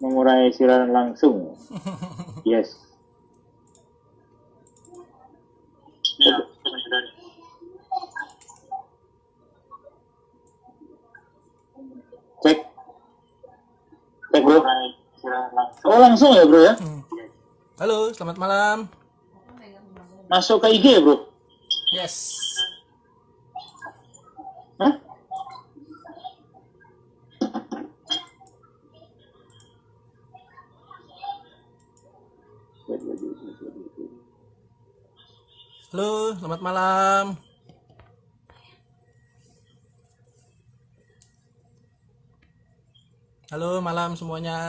memulai siaran langsung. Yes. Ya, cek. Cek bro. Oh langsung ya bro ya? Halo, selamat malam. Masuk ke IG ya bro? Yes. Hah? Halo, selamat malam. Halo, malam semuanya.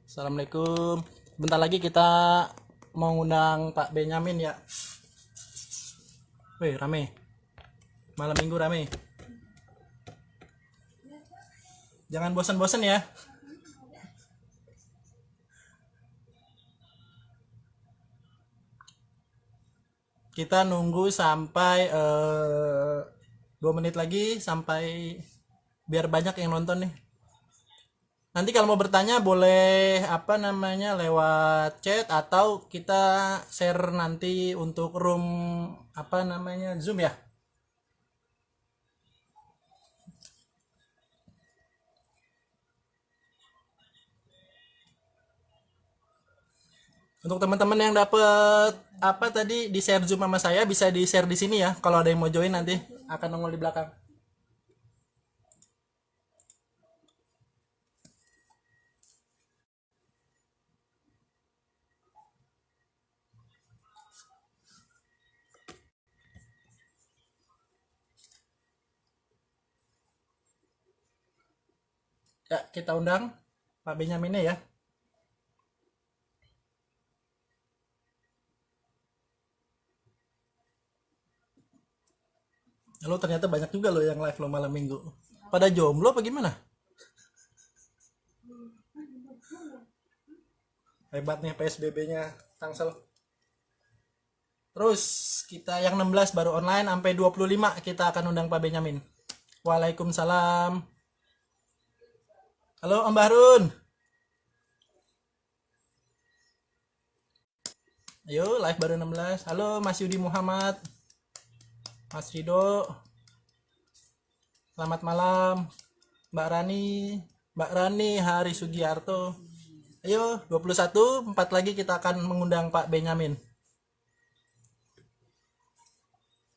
Assalamualaikum. Bentar lagi kita mau ngundang Pak Benyamin ya. Wih, rame. Malam minggu rame. Jangan bosan-bosan ya. Kita nunggu sampai 2 menit lagi sampai biar banyak yang nonton nih. Nanti kalau mau bertanya boleh lewat chat atau kita share nanti untuk room Zoom ya. Untuk teman-teman yang dapat tadi di share Zoom sama saya bisa di share di sini ya. Kalau ada yang mau join nanti akan nongol di belakang. Ya, kita undang Pak Benyamin ya. Halo, ternyata banyak juga loh yang live lo malam minggu. Pada jomblo apa gimana? Hebat nih PSBB-nya Tangsel. Terus kita yang 16 baru online sampai 25 kita akan undang Pak Benyamin. Waalaikumsalam. Halo Om Bahrun. Ayo live baru 16. Halo Mas Yudi Muhammad. Mas Rido. Selamat malam. Mbak Rani Hari Sugiarto. Ayo 21, 4 lagi kita akan mengundang Pak Benyamin.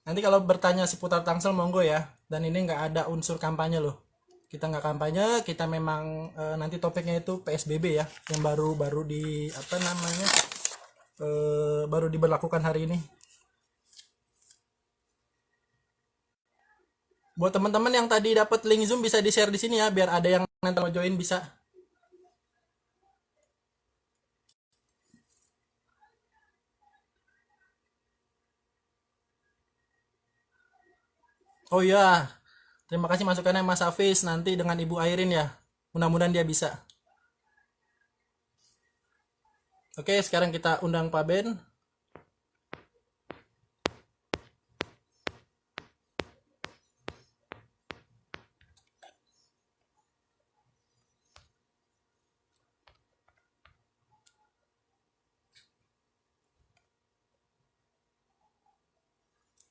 Nanti kalau bertanya seputar Tangsel monggo ya. Dan ini nggak ada unsur kampanye loh. Kita nggak kampanye, kita memang nanti topiknya itu PSBB ya, yang baru di baru diberlakukan hari ini. Buat teman-teman yang tadi dapat link Zoom bisa di-share di sini ya, biar ada yang nanti mau join bisa. Oh iya, terima kasih masukannya Mas Hafiz, nanti dengan Ibu Airin ya. Mudah-mudahan dia bisa. Oke, sekarang kita undang Pak Ben.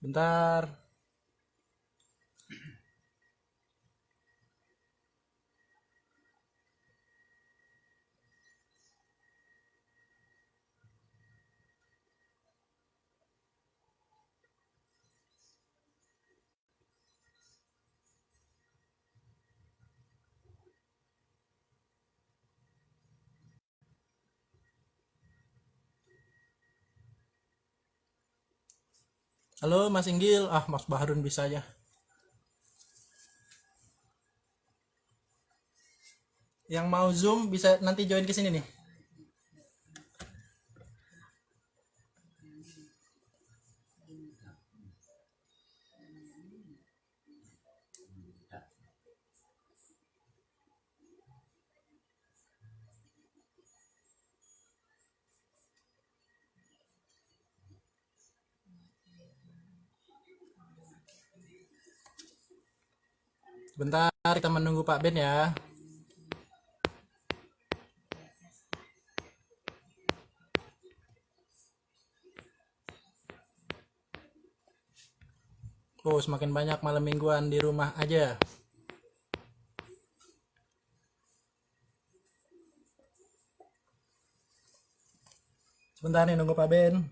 Bentar. Halo Mas Inggil, Mas Baharun bisa ya. Yang mau Zoom bisa nanti join ke sini nih. Bentar kita menunggu Pak Ben ya. Oh, semakin banyak malam mingguan di rumah aja. Sebentar nih nunggu Pak Ben.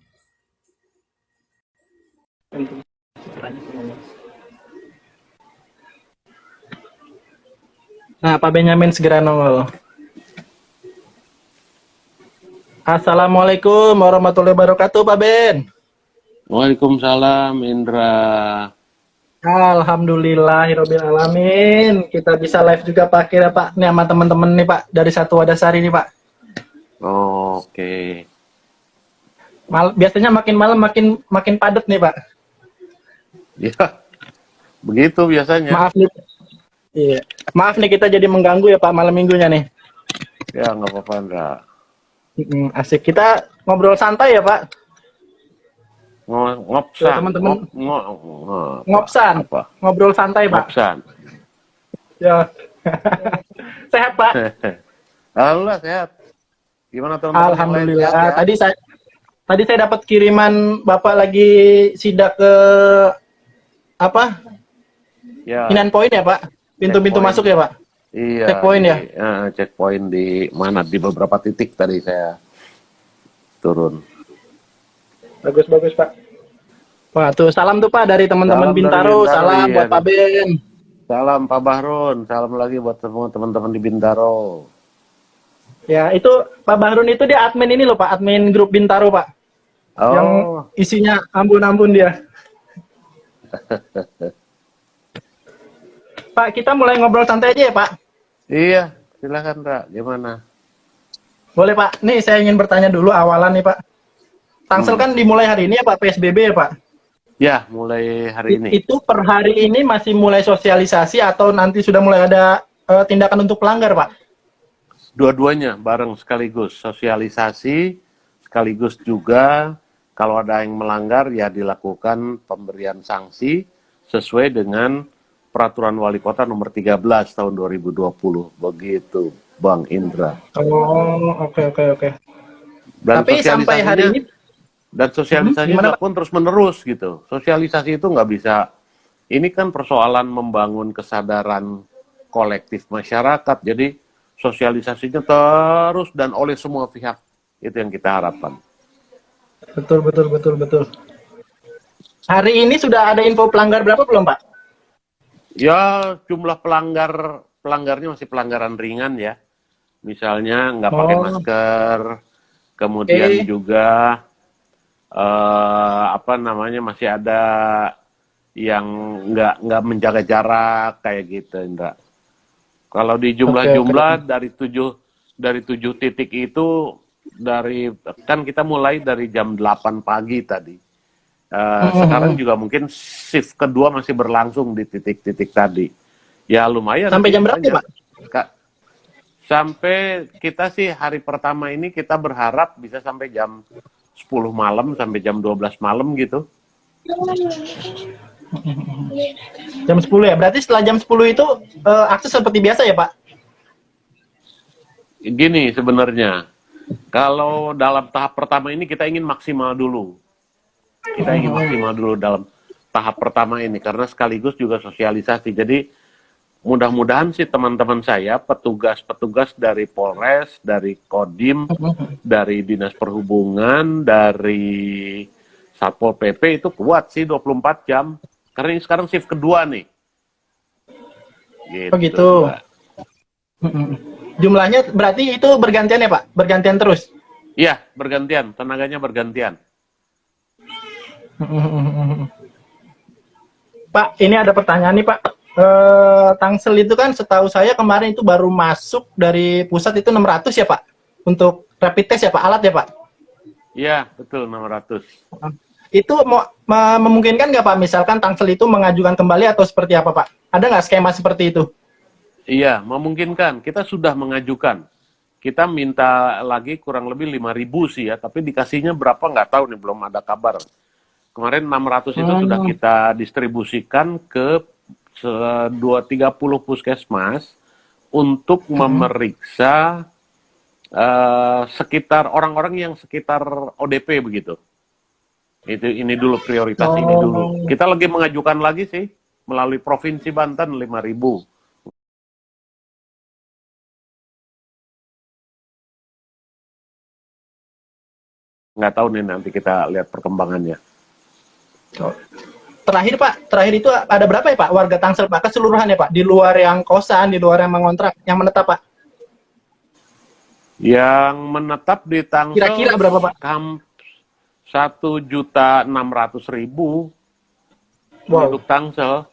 Nah, Pak Benyamin segera nongol. Assalamualaikum warahmatullahi wabarakatuh, Pak Ben. Waalaikumsalam Indra. Alhamdulillahirobbil alamin. Kita bisa live juga Pak kira Pak. Nih sama teman-teman nih Pak dari Satu Wadah Sari nih Pak. Oke. Biasanya makin malam makin padat nih Pak. Ya, begitu biasanya. Maaf nih. Iya. Maaf nih kita jadi mengganggu ya Pak malam minggunya nih. Ya, nggak apa-apa, Indra. Asik. Kita ngobrol santai ya Pak. Ngopsan. Teman-teman. Ngopsan. Apa? Ngobrol santai Pak. Ngopsan. Ya. Sehat Pak. Alhamdulillah sehat. Gimana teman-teman? Alhamdulillah. Sehat, ya? Tadi saya dapat kiriman Bapak lagi sidak ke apa? Ya. Inan Point ya Pak? Pintu-pintu masuk ya Pak? Iya. Checkpoint ya? Checkpoint di mana? Di beberapa titik tadi saya turun. Bagus Pak. Wah tuh salam tuh Pak dari teman-teman Bintaro. Salam buat Pak Ben. Salam Pak Bahrun. Salam lagi buat semua teman-teman di Bintaro. Ya itu Pak Bahrun itu dia admin ini loh Pak, admin grup Bintaro Pak. Oh. Yang isinya ampun-ampun dia. Pak kita mulai ngobrol santai aja ya Pak. Iya, silakan Kak. Gimana? Boleh Pak. Nih saya ingin bertanya dulu awalan nih Pak. Tangsel kan dimulai hari ini ya Pak, PSBB ya Pak? Ya, mulai hari ini. Itu per hari ini masih mulai sosialisasi atau nanti sudah mulai ada tindakan untuk pelanggar Pak? Dua-duanya bareng sekaligus. Sosialisasi, sekaligus juga kalau ada yang melanggar ya dilakukan pemberian sanksi sesuai dengan Peraturan Wali Kota nomor 13 tahun 2020. Begitu, Bang Indra. Oh, oke. Dan tapi sampai hari ini dan sosialisasinya pun terus-menerus gitu. Sosialisasi itu nggak bisa, ini kan persoalan membangun kesadaran kolektif masyarakat, jadi sosialisasinya terus dan oleh semua pihak, itu yang kita harapkan. Betul. Hari ini sudah ada info pelanggar berapa belum Pak? Ya, jumlah pelanggarnya masih pelanggaran ringan ya. Misalnya nggak pakai masker, kemudian juga masih ada yang nggak menjaga jarak kayak gitu, Indra. Kalau di jumlah dari tujuh titik itu kan kita mulai dari jam 8 pagi tadi. Sekarang juga mungkin shift kedua masih berlangsung di titik-titik tadi. Ya lumayan. Sampai jam berapa Pak? Sampai kita sih hari pertama ini kita berharap bisa sampai jam 10 malam sampai jam 12 malam gitu. Jam 10 ya? Berarti setelah jam 10 itu akses seperti biasa ya Pak? Gini sebenarnya, kalau dalam tahap pertama ini kita ingin maksimal dulu. Dalam tahap pertama ini, karena sekaligus juga sosialisasi. Jadi mudah-mudahan sih teman-teman saya, petugas-petugas dari Polres, dari Kodim, dari Dinas Perhubungan, dari Satpol PP itu kuat sih 24 jam. Karena ini sekarang shift kedua nih. Gitu. Oh gitu. Jumlahnya berarti itu bergantian ya Pak? Bergantian terus? Iya, bergantian. Tenaganya bergantian. Pak, ini ada pertanyaan nih Pak. Tangsel itu kan setahu saya kemarin itu baru masuk dari pusat itu 600 ya Pak? Untuk rapid test ya Pak, alat ya Pak? Iya, betul 600. Itu memungkinkan nggak Pak, misalkan Tangsel itu mengajukan kembali atau seperti apa Pak? Ada nggak skema seperti itu? Iya, memungkinkan. Kita sudah mengajukan. Kita minta lagi kurang lebih 5.000 sih ya, tapi dikasihnya berapa nggak tahu nih, belum ada kabar. Kemarin 600 itu sudah kita distribusikan ke 30 puskesmas untuk memeriksa sekitar orang-orang yang sekitar ODP begitu. Ini dulu prioritas ini dulu. Kita lagi mengajukan lagi sih melalui Provinsi Banten 5.000. Nggak tahu nih, nanti kita lihat perkembangannya. Terakhir itu ada berapa ya Pak warga Tangsel Pak keseluruhan ya Pak, di luar yang kosan, di luar yang mengontrak, yang menetap Pak? Yang menetap di Tangsel Kira-kira berapa Pak? 1.600.000 penduduk Tangsel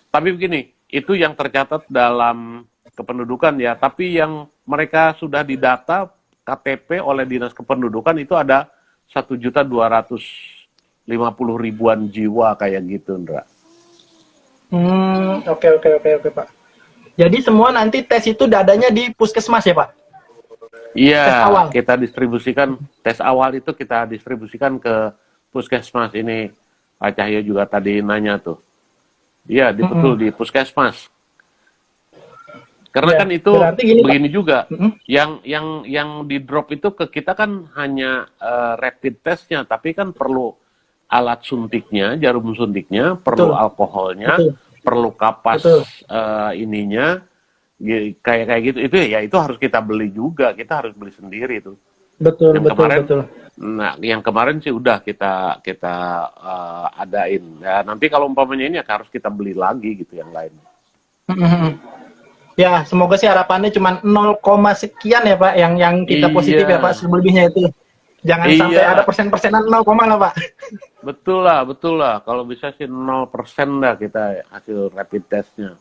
tapi begini, itu yang tercatat dalam kependudukan ya, tapi yang mereka sudah didata KTP oleh Dinas Kependudukan itu ada 1.250.000-an jiwa kayak gitu, Ndra. Oke Pak. Jadi semua nanti tes itu dadanya di puskesmas ya Pak? Iya, Tes awal. kita distribusikan, tes awal itu kita distribusikan ke puskesmas ini. Pak Cahyo juga tadi nanya tuh. Iya, betul di puskesmas. Karena kan itu begini Pak, juga, yang di drop itu ke kita kan hanya rapid testnya, tapi kan perlu alat suntiknya, jarum suntiknya, perlu alkoholnya, perlu kapas ininya, kayak gitu. Itu ya itu harus kita beli juga, kita harus beli sendiri itu. Betul. Nah, yang kemarin sih udah kita adain. Ya, nanti kalau umpamanya ini ya harus kita beli lagi gitu yang lain. Ya, semoga sih harapannya cuma 0, sekian ya Pak yang kita positif ya Pak, selebihnya itu. Jangan sampai ada persen-persenan 0, lah Pak. Betul lah. Kalau bisa sih 0% dah kita hasil rapid testnya.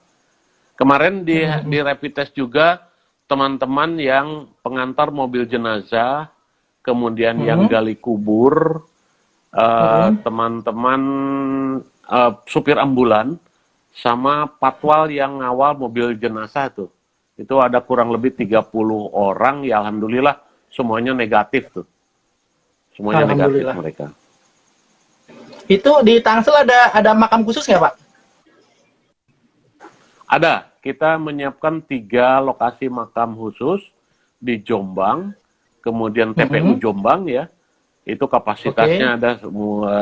Kemarin di rapid test juga teman-teman yang pengantar mobil jenazah, kemudian yang gali kubur, teman-teman supir ambulan, sama patwal yang ngawal mobil jenazah tuh. Itu ada kurang lebih 30 orang, ya alhamdulillah semuanya negatif tuh. Semuanya negatif mereka. Itu di Tangsel ada makam khusus nggak Pak? Ada. Kita menyiapkan 3 lokasi makam khusus di Jombang, kemudian TPU Jombang ya. Itu kapasitasnya ada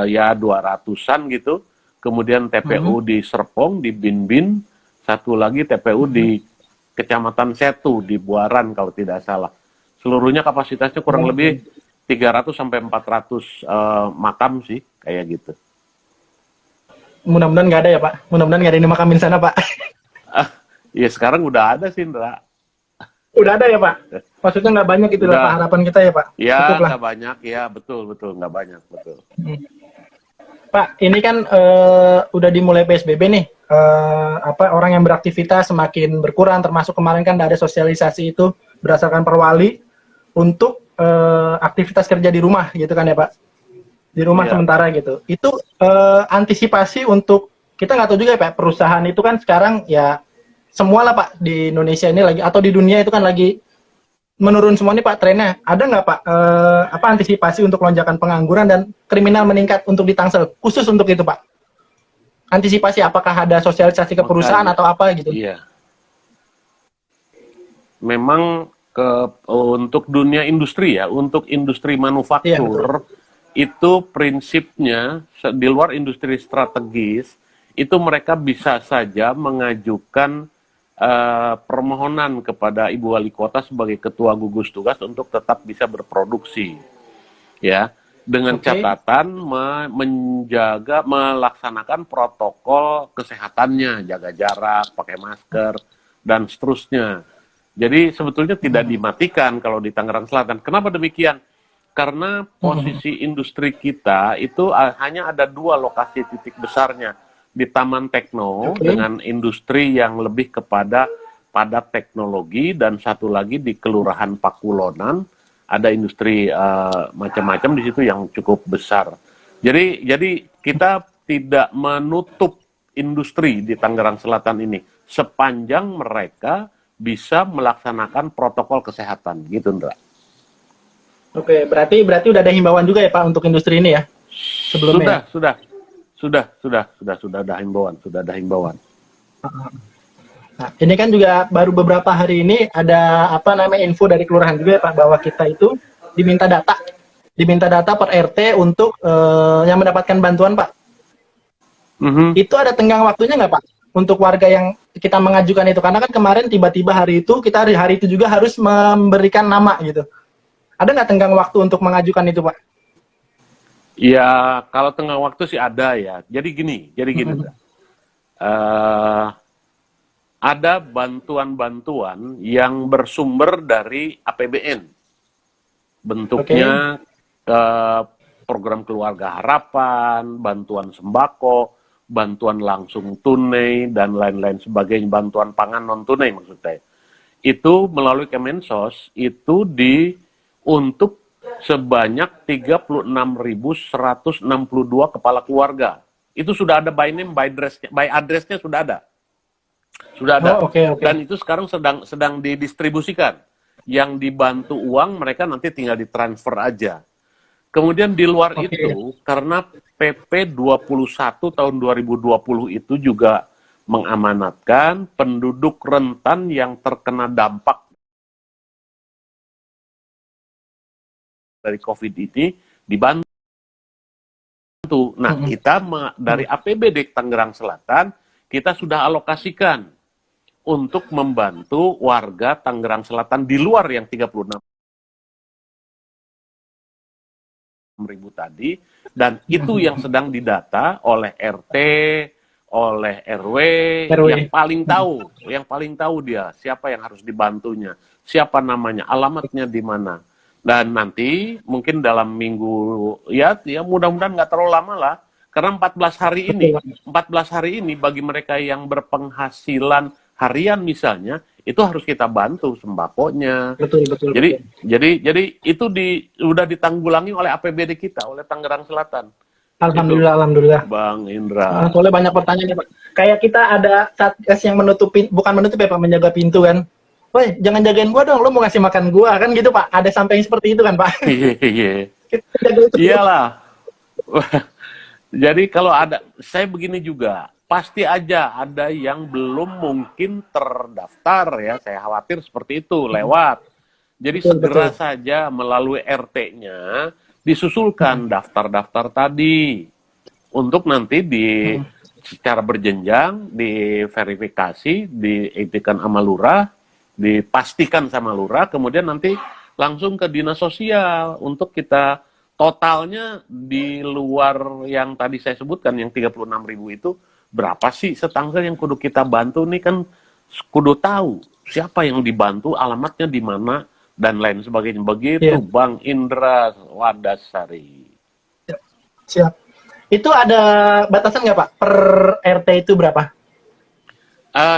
ya 200-an gitu. Kemudian TPU di Serpong, di Binbin, satu lagi TPU di Kecamatan Setu, di Buaran kalau tidak salah. Seluruhnya kapasitasnya kurang lebih 300 sampai 400 makam sih, kayak gitu. Mudah-mudahan nggak ada ya Pak, mudah-mudahan nggak ada yang dimakamin sana Pak. Ya sekarang udah ada sih, Ndra. Udah ada ya Pak? Maksudnya nggak banyak itu lah Pak, harapan kita ya Pak? Ya nggak banyak, ya betul, nggak banyak, betul. Pak, ini kan udah dimulai PSBB nih, orang yang beraktivitas semakin berkurang, termasuk kemarin kan ada sosialisasi itu berdasarkan perwali untuk aktivitas kerja di rumah gitu kan ya Pak, di rumah sementara gitu. Itu antisipasi untuk, kita nggak tahu juga ya Pak, perusahaan itu kan sekarang ya semua lah Pak di Indonesia ini lagi, atau di dunia itu kan lagi menurun semua nih Pak trennya. Ada nggak Pak antisipasi untuk lonjakan pengangguran dan kriminal meningkat untuk di Tangsel, khusus untuk itu Pak? Antisipasi, apakah ada sosialisasi ke perusahaan atau apa gitu? Iya. Memang untuk dunia industri ya, untuk industri manufaktur, itu prinsipnya di luar industri strategis, itu mereka bisa saja mengajukan permohonan kepada Ibu Wali Kota sebagai Ketua Gugus Tugas untuk tetap bisa berproduksi, ya, dengan catatan menjaga, melaksanakan protokol kesehatannya, jaga jarak, pakai masker, dan seterusnya. Jadi sebetulnya tidak dimatikan kalau di Tangerang Selatan. Kenapa demikian? Karena posisi industri kita itu hanya ada 2 lokasi titik besarnya. Di Taman Tekno dengan industri yang lebih kepada padat teknologi, dan satu lagi di Kelurahan Pakulonan ada industri macam-macam di situ yang cukup besar. Jadi kita tidak menutup industri di Tangerang Selatan ini sepanjang mereka bisa melaksanakan protokol kesehatan, gitu, Ndra. Oke, berarti udah ada himbauan juga ya Pak untuk industri ini ya? Sebelumnya. Sudah ada himbauan. Nah, ini kan juga baru beberapa hari ini ada info dari kelurahan juga ya Pak, bahwa kita itu diminta data diminta data per RT untuk yang mendapatkan bantuan, Pak. Itu ada tenggang waktunya nggak, Pak? Untuk warga yang kita mengajukan itu, karena kan kemarin tiba-tiba hari itu kita hari itu juga harus memberikan nama gitu. Ada nggak tenggang waktu untuk mengajukan itu, Pak? Ya, kalau tengah waktu sih ada ya. Jadi gini, ada bantuan-bantuan yang bersumber dari APBN. Bentuknya program keluarga harapan, bantuan sembako, bantuan langsung tunai, dan lain-lain sebagainya, bantuan pangan non-tunai maksudnya. Itu melalui Kemensos, itu untuk sebanyak 36.162 kepala keluarga. Itu sudah ada by name, by address-nya sudah ada. Sudah ada. Dan itu sekarang sedang didistribusikan. Yang dibantu uang, mereka nanti tinggal ditransfer aja. Kemudian di luar itu, karena PP 21 tahun 2020 itu juga mengamanatkan penduduk rentan yang terkena dampak dari COVID ini dibantu. Nah, kita dari APBD Tangerang Selatan, kita sudah alokasikan untuk membantu warga Tangerang Selatan di luar yang 36.000 tadi, dan itu yang sedang didata oleh RT, oleh RW, yang paling tahu dia siapa yang harus dibantunya, siapa namanya, alamatnya di mana. Dan nanti mungkin dalam minggu ya mudah-mudahan nggak terlalu lama lah, karena 14 hari ini bagi mereka yang berpenghasilan harian misalnya, itu harus kita bantu sembakonya. Betul. Jadi itu udah ditanggulangi oleh APBD kita, oleh Tangerang Selatan. Alhamdulillah, alhamdulillah. Bang Indra. Soalnya banyak pertanyaan, Pak. Kayak kita ada satgas yang bukan menutup ya, Pak, menjaga pintu kan. Woi, jangan jagain gua dong, lo mau ngasih makan gua kan gitu, Pak. Ada sampai seperti itu kan, Pak. Iya. Iyalah. Jadi kalau saya begini juga, pasti aja ada yang belum mungkin terdaftar ya, saya khawatir seperti itu, lewat. Jadi segera saja melalui RT-nya disusulkan daftar-daftar tadi, untuk nanti secara berjenjang diverifikasi, dietikan sama lurah, dipastikan sama lurah, kemudian nanti langsung ke dinas sosial untuk kita totalnya di luar yang tadi saya sebutkan, yang 36.000 itu berapa sih setangsel yang kudu kita bantu nih, kan kudu tahu siapa yang dibantu, alamatnya di mana, dan lain sebagainya. Begitu Bang Indra Wadasari. Siap. Itu ada batasan nggak, Pak? Per RT itu berapa?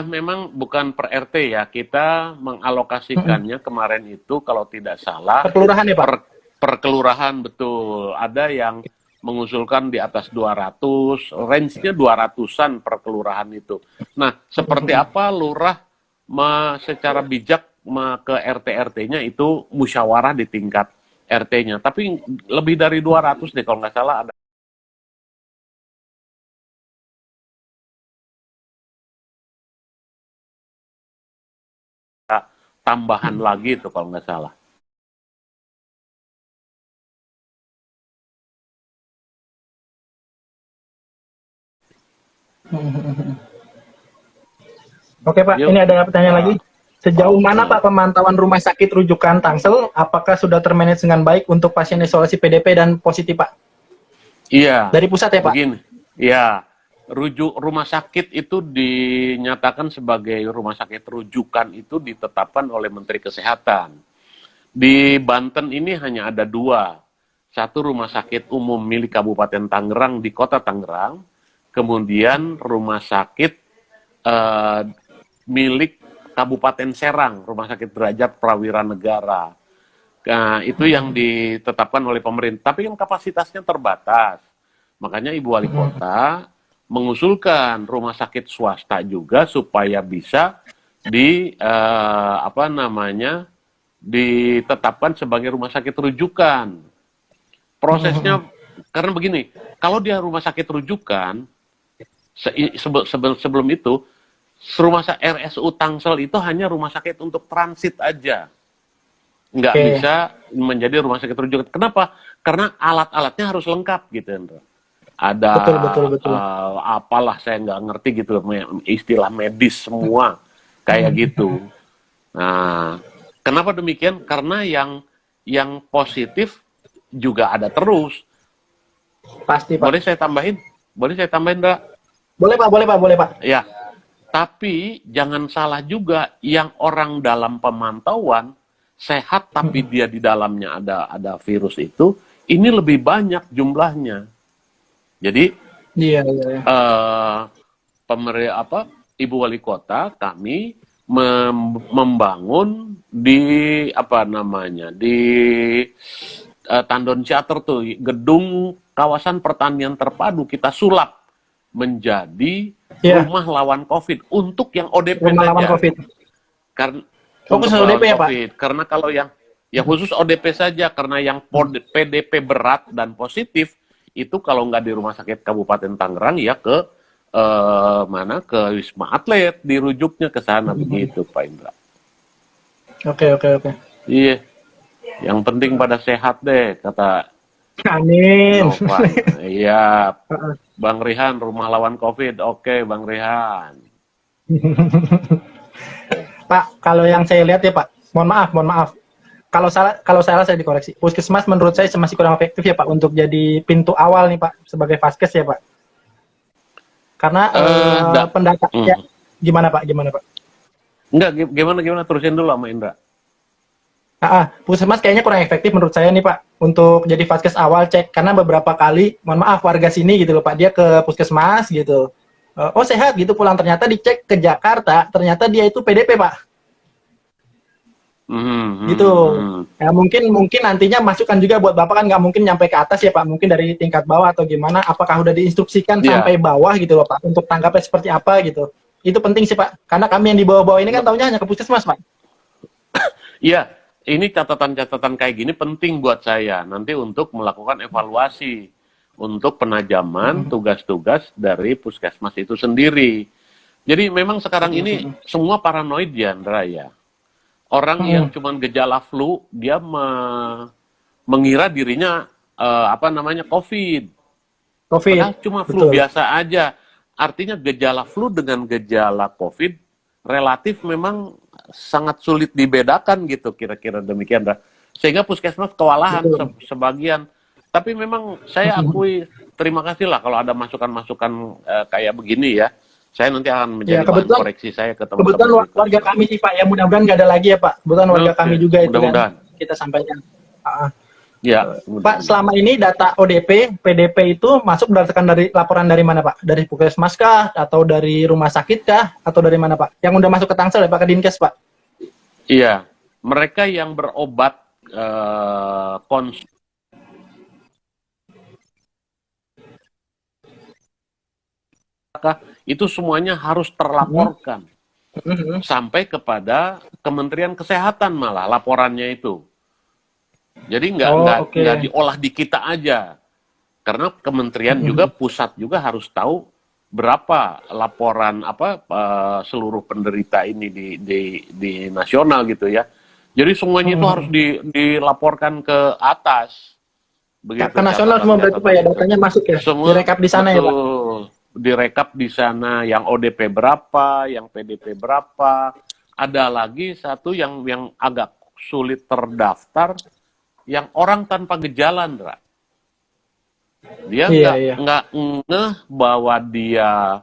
Memang bukan per RT ya, kita mengalokasikannya kemarin itu kalau tidak salah per kelurahan ya, Pak? Per kelurahan, betul. Ada yang mengusulkan di atas 200, range-nya 200-an per kelurahan itu. Nah, seperti apa lurah secara bijak ke RT-RT-nya itu musyawarah di tingkat RT-nya. Tapi lebih dari 200 deh kalau nggak salah ada. Tambahan lagi itu kalau nggak salah. Oke, Pak, ini ada pertanyaan lagi. Sejauh mana, Pak, pemantauan rumah sakit rujukan Tangsel? Apakah sudah termanage dengan baik untuk pasien isolasi PDP dan positif, Pak? Iya. Dari pusat ya, Pak? Begini, ya, rumah sakit itu dinyatakan sebagai rumah sakit rujukan itu ditetapkan oleh Menteri Kesehatan. Di Banten ini hanya ada 2. Satu rumah sakit umum milik Kabupaten Tangerang di Kota Tangerang, kemudian rumah sakit milik Kabupaten Serang, Rumah Sakit Derajat Prawira Negara. Nah, itu yang ditetapkan oleh pemerintah, tapi kan kapasitasnya terbatas. Makanya Ibu Wali Kota mengusulkan rumah sakit swasta juga supaya bisa ditetapkan sebagai rumah sakit rujukan. Prosesnya karena begini, kalau dia rumah sakit rujukan, sebelum itu RSU Tangsel itu hanya rumah sakit untuk transit aja. nggak Oke. bisa menjadi rumah sakit rujukan. Kenapa? Karena alat-alatnya harus lengkap gitu, Hendra. Ada Betul, betul, betul. apalah saya nggak ngerti gitu istilah medis semua kayak gitu. Nah, kenapa demikian? Karena yang positif juga ada terus. Pasti, Pak. Boleh saya tambahin? Boleh saya tambahin, Ndra? Boleh, Pak, boleh, Pak, boleh, Pak. Ya. Tapi jangan salah juga yang orang dalam pemantauan sehat tapi dia di dalamnya ada virus itu, ini lebih banyak jumlahnya. Jadi Iya, iya, iya. Ibu wali kota kami membangun di Tandon Theater tuh gedung kawasan pertanian terpadu kita sulap menjadi Iya, rumah lawan COVID untuk yang ODP rumah lawan saja. COVID. Karena Oh, untuk khusus lawan ODP ya, Pak? COVID. Karena kalau yang khusus ODP saja, karena yang PDP berat dan positif itu kalau nggak di Rumah Sakit Kabupaten Tangerang ya ke ke Wisma Atlet, dirujuknya ke sana begitu, Pak Indra. Oke, oke, oke. Iya, yang penting pada sehat deh, kata Amin. Novan. Iya, Bang Rihan, rumah lawan COVID. Oke, Bang Rihan. Pak, kalau yang saya lihat ya, Pak, mohon maaf. Kalau salah saya dikoreksi. Puskesmas menurut saya masih kurang efektif ya, Pak, untuk jadi pintu awal nih, Pak, sebagai vaskes ya, Pak. Karena ya, gimana, Pak? Enggak, gimana terusin dulu sama Indra. Puskesmas kayaknya kurang efektif menurut saya nih, Pak, untuk jadi vaskes awal cek. Karena beberapa kali, mohon maaf, warga sini gitu loh, Pak, dia ke puskesmas gitu. Oh sehat gitu, pulang ternyata dicek ke Jakarta, ternyata dia itu PDP, Pak. Gitu. Ya, mungkin nantinya masukan juga buat Bapak, kan nggak mungkin nyampe ke atas ya, Pak. Mungkin dari tingkat bawah atau gimana, apakah udah diinstruksikan sampai bawah gitu loh, Pak, untuk tanggapnya seperti apa gitu. Itu penting sih, Pak. Karena kami yang di bawah-bawah ini kan taunya hanya ke puskesmas, Pak. Iya, ini catatan-catatan kayak gini penting buat saya nanti untuk melakukan evaluasi untuk penajaman tugas-tugas dari puskesmas itu sendiri. Jadi memang sekarang ini semua paranoid ya, Andra ya. Orang yang cuma gejala flu, dia mengira dirinya COVID. Padahal cuma flu biasa aja. Artinya gejala flu dengan gejala COVID relatif memang sangat sulit dibedakan gitu, kira-kira demikian. Sehingga puskesmas kewalahan sebagian. Tapi memang saya akui, terima kasih lah kalau ada masukan-masukan kayak begini ya. Saya nanti akan menjadi bahan koreksi saya ke teman-teman. Kebetulan warga kami sih, Pak, ya mudah-mudahan nggak ada lagi ya, Pak. Kebetulan warga kami juga itu kan kita sampaikan. Ya, Pak, selama ini data ODP, PDP itu masuk berdasarkan dari laporan dari mana, Pak? Dari puskesmas kah? Atau dari rumah sakit kah? Atau dari mana, Pak? Yang udah masuk ke Tangsel ya, Pak, ke Dinkes, Pak? Iya, mereka yang berobat itu semuanya harus terlaporkan sampai kepada Kementerian Kesehatan, malah laporannya itu. Jadi nggak diolah di kita aja, karena kementerian juga pusat juga harus tahu berapa laporan seluruh penderita ini di nasional gitu ya. Jadi semuanya itu harus dilaporkan ke atas. Begitu, ke nasional semua berarti, Pak, ya, datanya masuk ya? Semua direkap di sana ya, Pak? Direkap di sana, yang ODP berapa, yang PDP berapa. Ada lagi satu yang agak sulit terdaftar, yang orang tanpa gejala, Ndra. Dia nggak ngeh bahwa dia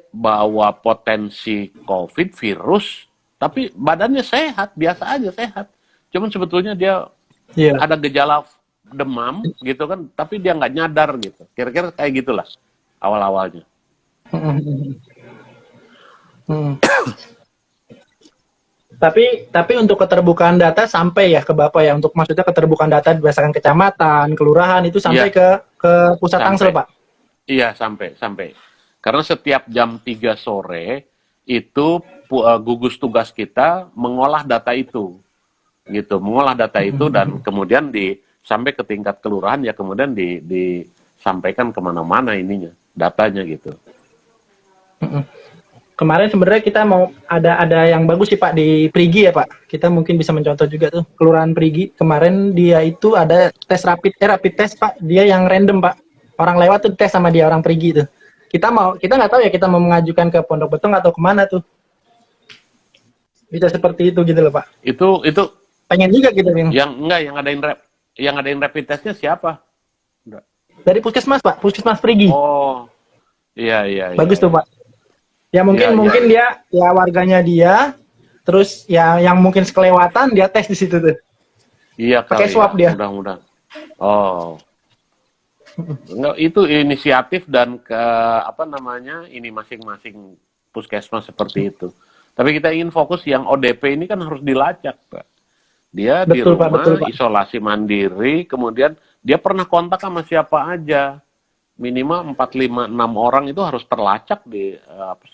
bawa potensi COVID virus, tapi badannya sehat, biasa aja sehat. Cuman sebetulnya dia ada gejala demam gitu kan, tapi dia nggak nyadar gitu. Kira-kira kayak gitulah awal-awalnya. Tapi untuk keterbukaan data sampai ya ke Bapak ya, untuk maksudnya keterbukaan data berdasarkan kecamatan, kelurahan itu sampai ke pusat Tangsel, Pak? Iya, sampai. Karena setiap jam 3 sore itu gugus tugas kita mengolah data itu. Gitu, mengolah data itu dan kemudian sampai ke tingkat kelurahan ya, kemudian disampaikan kemana-mana ininya, datanya gitu. kemarin sebenarnya kita mau ada yang bagus sih Pak di Prigi ya Pak. Kita mungkin bisa mencontoh juga tuh Kelurahan Prigi. Kemarin dia itu ada tes rapid test Pak. Dia yang random Pak. Orang lewat tuh tes sama dia orang Prigi tuh. Kita nggak tahu ya kita mau mengajukan ke Pondok Betong atau kemana tuh. Bisa seperti itu gitu loh Pak. Itu Pengen juga gitu nih. yang ngadain rapid testnya siapa? Enggak. Dari Puskesmas Pak, Puskesmas Prigi. Oh, iya. Bagus tuh Pak. Ya mungkin Iya. dia ya warganya dia, terus ya yang mungkin sekelewatan dia tes di situ tuh. Iya Pakai kali swab dia. mudah-mudahan. Oh. Enggak, itu inisiatif dan ini masing-masing puskesmas seperti itu. Tapi kita ingin fokus yang ODP ini kan harus dilacak, Pak. Dia di Betul, Pak, rumah betul, Pak. isolasi mandiri, kemudian dia pernah kontak sama siapa aja. Minimal 4, 5, 6 orang itu harus terlacak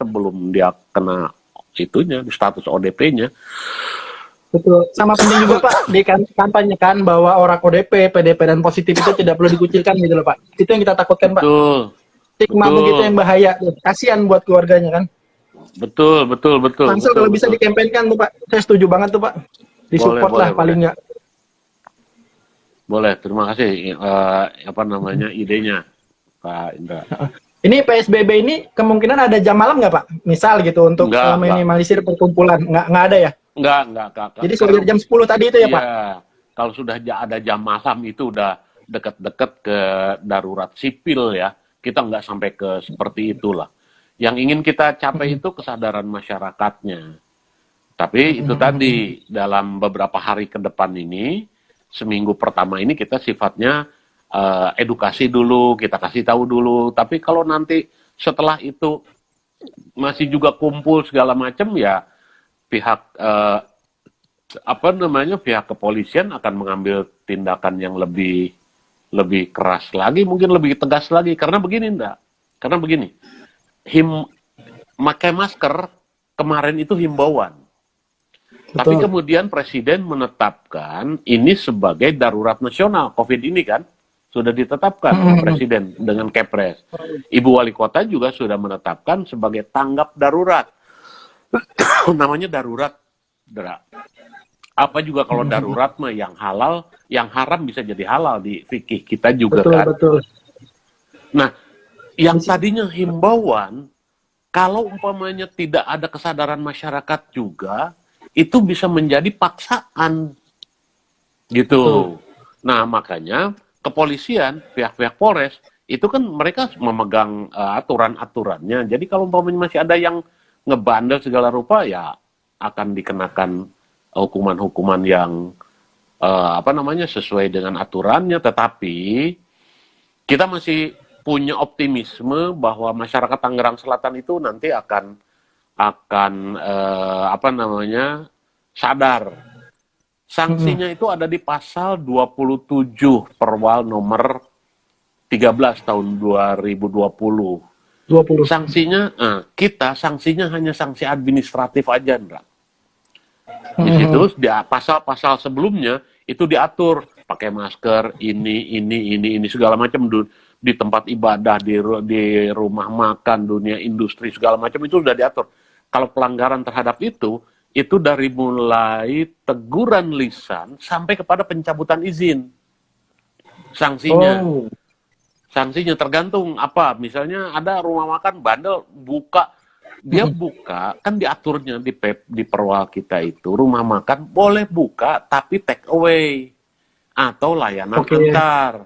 sebelum dia kena itunya, di status ODP-nya. Betul. Sama penting juga Pak, dikampanyekan bahwa orang ODP, PDP dan positif itu tidak perlu dikucilkan gitu loh Pak. Itu yang kita takutkan Pak. Betul. Stigma begitu yang bahaya. Kasihan buat keluarganya kan. Betul. Langsung kalau bisa dikampanyekan tuh Pak. Saya setuju banget tuh Pak. Disupport lah paling nggak. Boleh, terima kasih idenya Pak Indra. Ini PSBB ini kemungkinan ada jam malam nggak Pak? Misal gitu untuk minimalisir perkumpulan. Nggak ada ya? Enggak. Jadi sudah jam 10 tadi itu ya Pak? Iya, kalau sudah ada jam malam itu udah deket-deket ke darurat sipil ya. Kita nggak sampai ke seperti itulah. Yang ingin kita capai itu kesadaran masyarakatnya. Tapi itu tadi, dalam beberapa hari ke depan ini, seminggu pertama ini kita sifatnya edukasi dulu, kita kasih tahu dulu. Tapi kalau nanti setelah itu masih juga kumpul segala macam ya, pihak pihak kepolisian akan mengambil tindakan yang lebih keras lagi, mungkin lebih tegas lagi. Karena begini pakai masker kemarin itu himbauan. Betul. Tapi kemudian Presiden menetapkan ini sebagai darurat nasional. COVID ini kan sudah ditetapkan oleh Presiden dengan Kepres. Ibu Wali Kota juga sudah menetapkan sebagai tanggap darurat. Namanya darurat. Apa juga kalau darurat mah yang halal, yang haram bisa jadi halal di fikih kita juga kan. Betul. Nah, yang tadinya himbauan, kalau umpamanya tidak ada kesadaran masyarakat juga, itu bisa menjadi paksaan, gitu. Nah, makanya kepolisian, pihak-pihak Polres, itu kan mereka memegang aturan-aturannya. Jadi kalau umpamanya masih ada yang ngebandel segala rupa, ya akan dikenakan hukuman-hukuman yang sesuai dengan aturannya. Tetapi kita masih punya optimisme bahwa masyarakat Tangerang Selatan itu nanti akan sadar. Sanksinya itu ada di pasal 27 Perwal nomor 13 tahun 2020. Sanksinya sanksinya hanya sanksi administratif aja, Ndra. Di situ pasal-pasal sebelumnya itu diatur pakai masker ini segala macam di tempat ibadah, di rumah makan, dunia industri segala macam itu sudah diatur. Kalau pelanggaran terhadap itu dari mulai teguran lisan sampai kepada pencabutan izin. Sanksinya. Sanksinya tergantung apa. Misalnya ada rumah makan bandel dia buka kan diaturnya di perwal kita itu rumah makan boleh buka tapi take away atau layanan antar.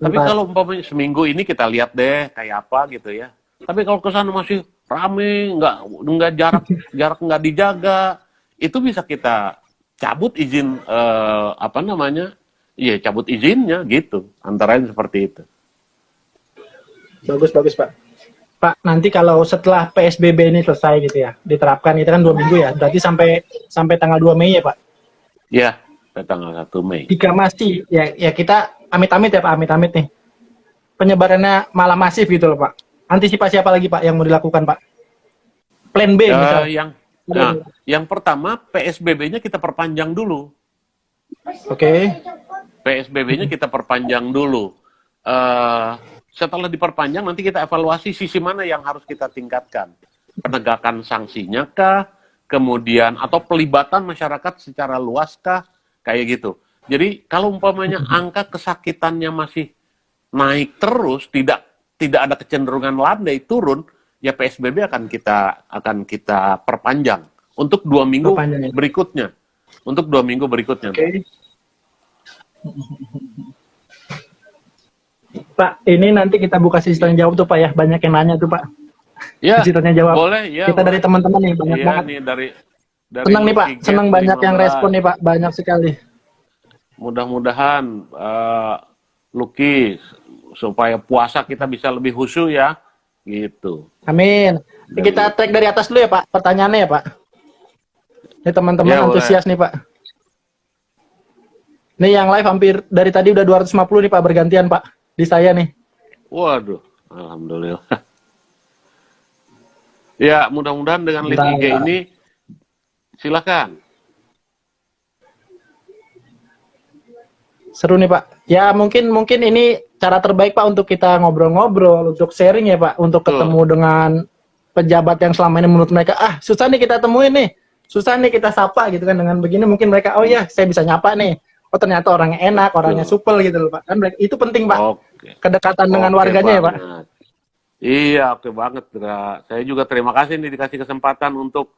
Tapi kalau umpamanya seminggu ini kita lihat deh kayak apa gitu ya. Tapi kalau ke sana masih rame, nggak jarak nggak dijaga, itu bisa kita cabut izin cabut izinnya gitu. Antara lain seperti itu. Bagus Pak. Pak, nanti kalau setelah PSBB ini selesai gitu ya, diterapkan itu kan 2 minggu ya, berarti sampai tanggal 2 Mei ya Pak? Iya, sampai tanggal 1 Mei. Jika masih, ya kita amit-amit ya Pak, amit-amit nih. Penyebarannya malah masif gitu loh Pak. Antisipasi apa lagi Pak yang mau dilakukan Pak? Plan B misalnya. Yang pertama PSBB-nya kita perpanjang dulu. Oke. PSBB-nya kita perpanjang dulu. Setelah diperpanjang nanti kita evaluasi sisi mana yang harus kita tingkatkan. penegakan sanksinya kah, kemudian atau pelibatan masyarakat secara luas kah, kayak gitu. Jadi kalau umpamanya angka kesakitannya masih naik terus, tidak ada kecenderungan landai turun, ya PSBB akan kita perpanjang untuk 2 minggu Perpanjang ya. berikutnya. Untuk 2 minggu berikutnya. Oke. Pak, ini nanti kita buka sesi tanya jawab tuh Pak ya. Banyak yang nanya tuh Pak. Ya, Sesi tanya jawab. boleh ya. Kita boleh. dari teman-teman nih banyak Iya banget. nih dari Senang nih Pak, Lucky senang Gate banyak yang 15. respon nih Pak, banyak sekali. Mudah-mudahan Lucky supaya puasa kita bisa lebih khusyuk ya, gitu. Amin. Kita tag dari atas dulu ya Pak, pertanyaannya ya Pak. Ini teman-teman Ya, antusias nih Pak. Ini yang live hampir dari tadi udah 250 nih Pak, bergantian Pak. Di saya nih. Waduh, alhamdulillah. Ya, mudah-mudahan dengan link IG ini, silakan. Seru nih Pak. Ya mungkin ini cara terbaik Pak untuk kita ngobrol-ngobrol, untuk sharing ya Pak, untuk ketemu dengan pejabat yang selama ini menurut mereka, susah nih kita temuin nih, susah nih kita sapa gitu kan, dengan begini mungkin mereka, oh ya saya bisa nyapa nih, oh ternyata orangnya enak, orangnya supel gitu loh Pak. Kan itu penting Pak, kedekatan dengan warganya ya Pak. Iya, oke banget, Dra. Saya juga terima kasih nih dikasih kesempatan untuk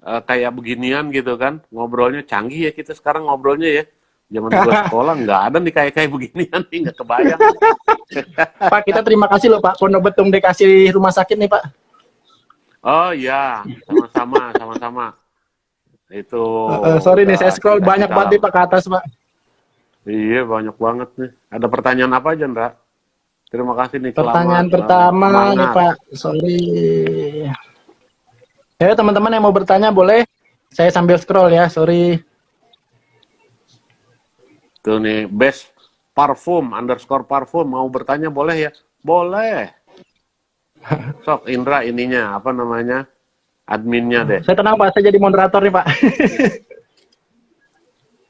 kayak beginian gitu kan, ngobrolnya canggih ya kita sekarang ngobrolnya ya. Zaman gua sekolah nggak ada nih kayak beginian nih, nggak kebayang. Pak, kita terima kasih loh Pak, Pondok Betung dikasih rumah sakit nih Pak. Oh iya, sama-sama. Itu. Sorry nih, saya scroll banyak banget nih Pak ke atas Pak. Iya, banyak banget nih. Ada pertanyaan apa aja, Ndra? Terima kasih nih. Pertanyaan pertama nih Pak, sorry. Ya teman-teman yang mau bertanya boleh, saya sambil scroll ya, sorry. Tuh nih, best parfum _parfum mau bertanya boleh ya? Boleh. Sok Indra ininya apa namanya? Adminnya deh. Saya tenang Pak, saya jadi moderator nih Pak.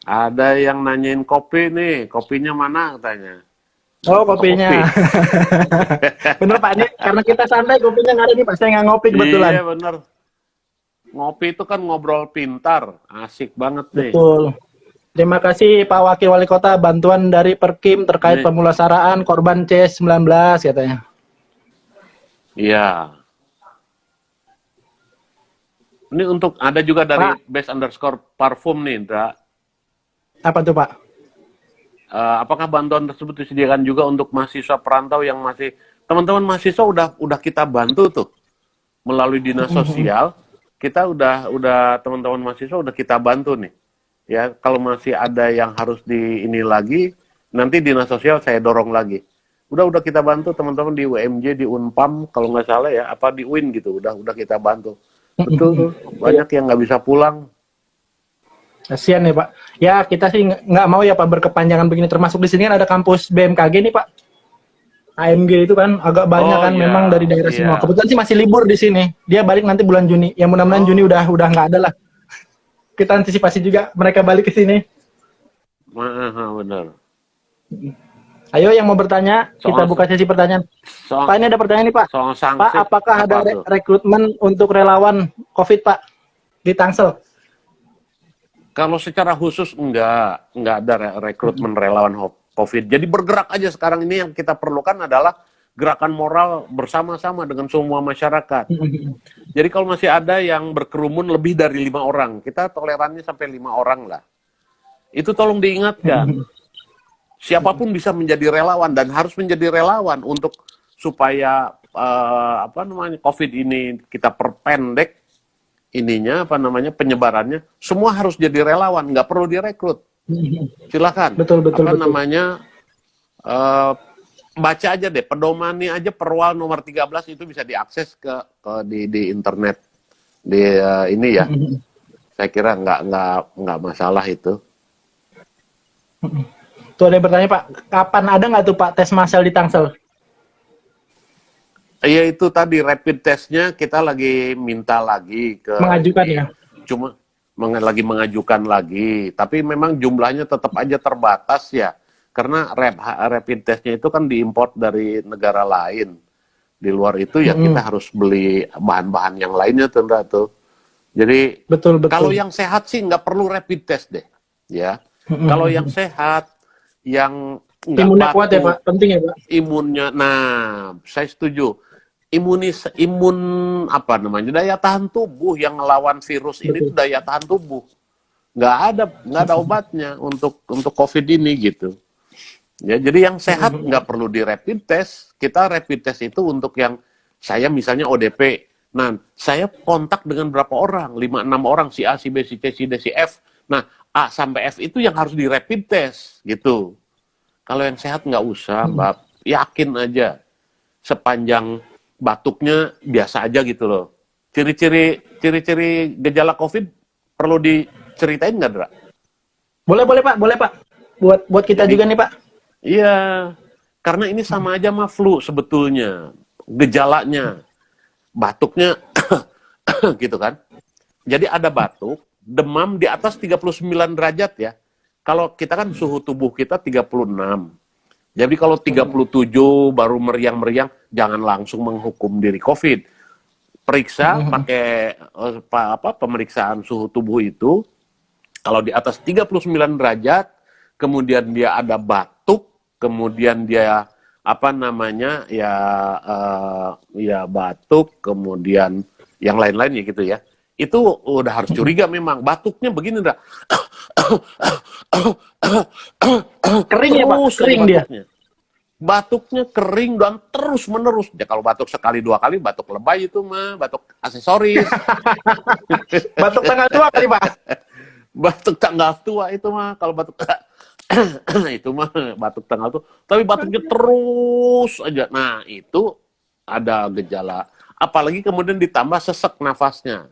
Ada yang nanyain kopi nih, kopinya mana katanya? Oh kopinya. Bener Pak, ini karena kita santai kopinya nggak ada nih Pak, saya nggak ngopi kebetulan. Iya bener. Ngopi itu kan ngobrol pintar, asik banget nih. Betul. Terima kasih Pak Wakil Wali Kota, bantuan dari Perkim terkait pemulasaraan korban C19 katanya. Iya. Ini untuk ada juga dari best _parfum nih, Indra. Apa tuh Pak? Apakah bantuan tersebut disediakan juga untuk mahasiswa perantau yang masih teman-teman mahasiswa udah kita bantu tuh melalui dinas sosial, kita udah teman-teman mahasiswa udah kita bantu nih. Ya, kalau masih ada yang harus di ini lagi, nanti dinas sosial saya dorong lagi. Udah kita bantu teman-teman di UMJ, di Unpam, kalau nggak salah ya, apa di UIN gitu, udah kita bantu. Betul, banyak yang nggak bisa pulang. Kasian ya Pak. Ya kita sih nggak mau ya Pak berkepanjangan begini, termasuk di sini kan ada kampus BMKG nih Pak. AMG itu kan agak banyak kan memang dari daerah semua. Kebetulan sih masih libur di sini. Dia balik nanti bulan Juni. Ya mudah-mudahan Juni udah nggak ada lah. Kita antisipasi juga mereka balik ke sini. Benar. Ayo yang mau bertanya, kita buka sesi pertanyaan. Pak, ini ada pertanyaan nih Pak. Pak, apakah ada rekrutmen untuk relawan COVID Pak di Tangsel? Kalau secara khusus enggak ada rekrutmen relawan COVID. Jadi bergerak aja sekarang ini yang kita perlukan adalah gerakan moral bersama-sama dengan semua masyarakat. Jadi kalau masih ada yang berkerumun lebih dari 5 orang, kita tolerannya sampai 5 orang lah. Itu tolong diingatkan. Siapapun bisa menjadi relawan dan harus menjadi relawan untuk supaya COVID ini kita perpendek ininya penyebarannya. Semua harus jadi relawan, nggak perlu direkrut. Silakan. Betul. Baca aja deh, pedomani aja Perwal nomor 13 itu bisa diakses di internet ini ya. Saya kira nggak masalah itu. Tuh ada yang bertanya Pak, kapan ada nggak tuh Pak tes massal di Tangsel? Iya itu tadi rapid testnya kita lagi minta lagi ke mengajukan ya. Cuma lagi mengajukan lagi, tapi memang jumlahnya tetap aja terbatas ya. Karena rapid testnya itu kan diimport dari negara lain. Di luar itu ya kita harus beli bahan-bahan yang lainnya tuh, Ndra, tuh. Jadi Betul. kalau yang sehat sih nggak perlu rapid test deh, ya. Kalau yang sehat, yang nggak Imunnya kuat ya batuk, Pak, penting ya Pak. imunnya, nah saya setuju. Imun apa namanya, daya tahan tubuh yang ngelawan virus ini tuh daya tahan tubuh. Nggak ada obatnya untuk COVID ini gitu. Ya, jadi yang sehat nggak perlu di rapid test. Kita rapid test itu untuk yang saya misalnya ODP. Nah, saya kontak dengan berapa orang? 5-6 orang, si A, si B, si C, si D, si F. Nah, A sampai F itu yang harus di rapid test, gitu. Kalau yang sehat nggak usah, Mbak. Yakin aja. Sepanjang batuknya biasa aja gitu loh. Ciri-ciri gejala COVID perlu diceritain nggak, Dra? Boleh Pak. Buat kita Jadi, juga nih Pak. Iya, karena ini sama aja sama flu sebetulnya. Gejalanya, batuknya gitu kan. Jadi ada batuk, demam di atas 39 derajat ya. Kalau kita kan suhu tubuh kita 36. Jadi kalau 37 baru meriang-meriang, jangan langsung menghukum diri COVID. Periksa pakai pemeriksaan suhu tubuh itu. Kalau di atas 39 derajat, kemudian dia ada batuk, kemudian dia ya batuk, kemudian yang lain-lain ya gitu ya. Itu udah harus curiga memang. Batuknya begini, Ndra. Kering ya Pak, kering dia. Batuknya kering dan terus menerus. Ya, kalau batuk sekali 2 kali, batuk lebay itu mah, batuk aksesoris. Batuk tanggal tua kali Pak. Batuk tanggal tua itu mah, kalau batuk itu mah batuk tanggal tua. Tapi batuknya terus aja. Nah, itu ada gejala. Apalagi kemudian ditambah sesak nafasnya.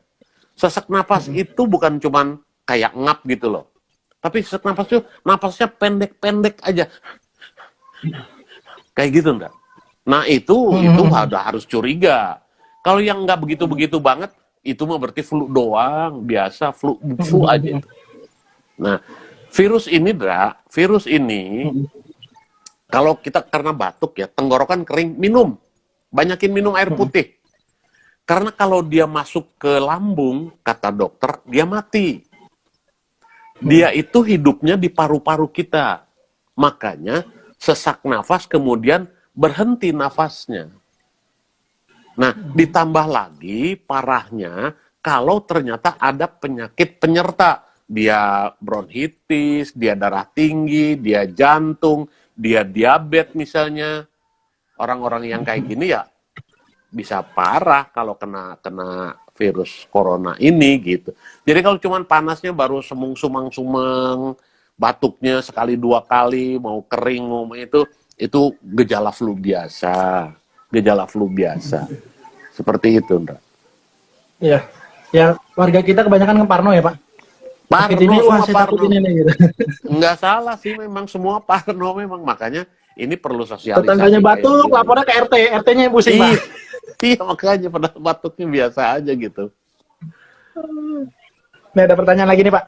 Sesak nafas itu bukan cuman kayak ngap gitu loh. Tapi sesak nafas itu nafasnya pendek-pendek aja. Kayak gitu enggak? Nah, itu harus curiga. Kalau yang nggak begitu-begitu banget, itu mah berarti flu doang, biasa flu aja itu. Nah, virus ini kalau kita karena batuk ya, tenggorokan kering, banyakin minum air putih. Karena kalau dia masuk ke lambung, kata dokter, dia mati. Dia itu hidupnya di paru-paru kita. Makanya sesak nafas kemudian berhenti nafasnya. Nah, ditambah lagi parahnya kalau ternyata ada penyakit penyerta. Dia bronkitis, dia darah tinggi, dia jantung, dia diabetes misalnya. Orang-orang yang kayak gini ya bisa parah kalau kena virus corona ini gitu. Jadi kalau cuman panasnya baru sumeng-sumeng, batuknya sekali 2 kali, mau kering, mau itu gejala flu biasa. Gejala flu biasa. Seperti itu, Ndra. Iya. Ya, warga kita kebanyakan parno ya, Pak. Parno, ini, semua saya parno. takut ini gitu. Nggak salah sih, memang semua parno memang. Makanya ini perlu sosialisasi. Tetangganya batuk, lapornya ke RT. RT-nya yang pusing, Pak. Iya, makanya pada batuknya biasa aja gitu. Nah, ada pertanyaan lagi nih, Pak.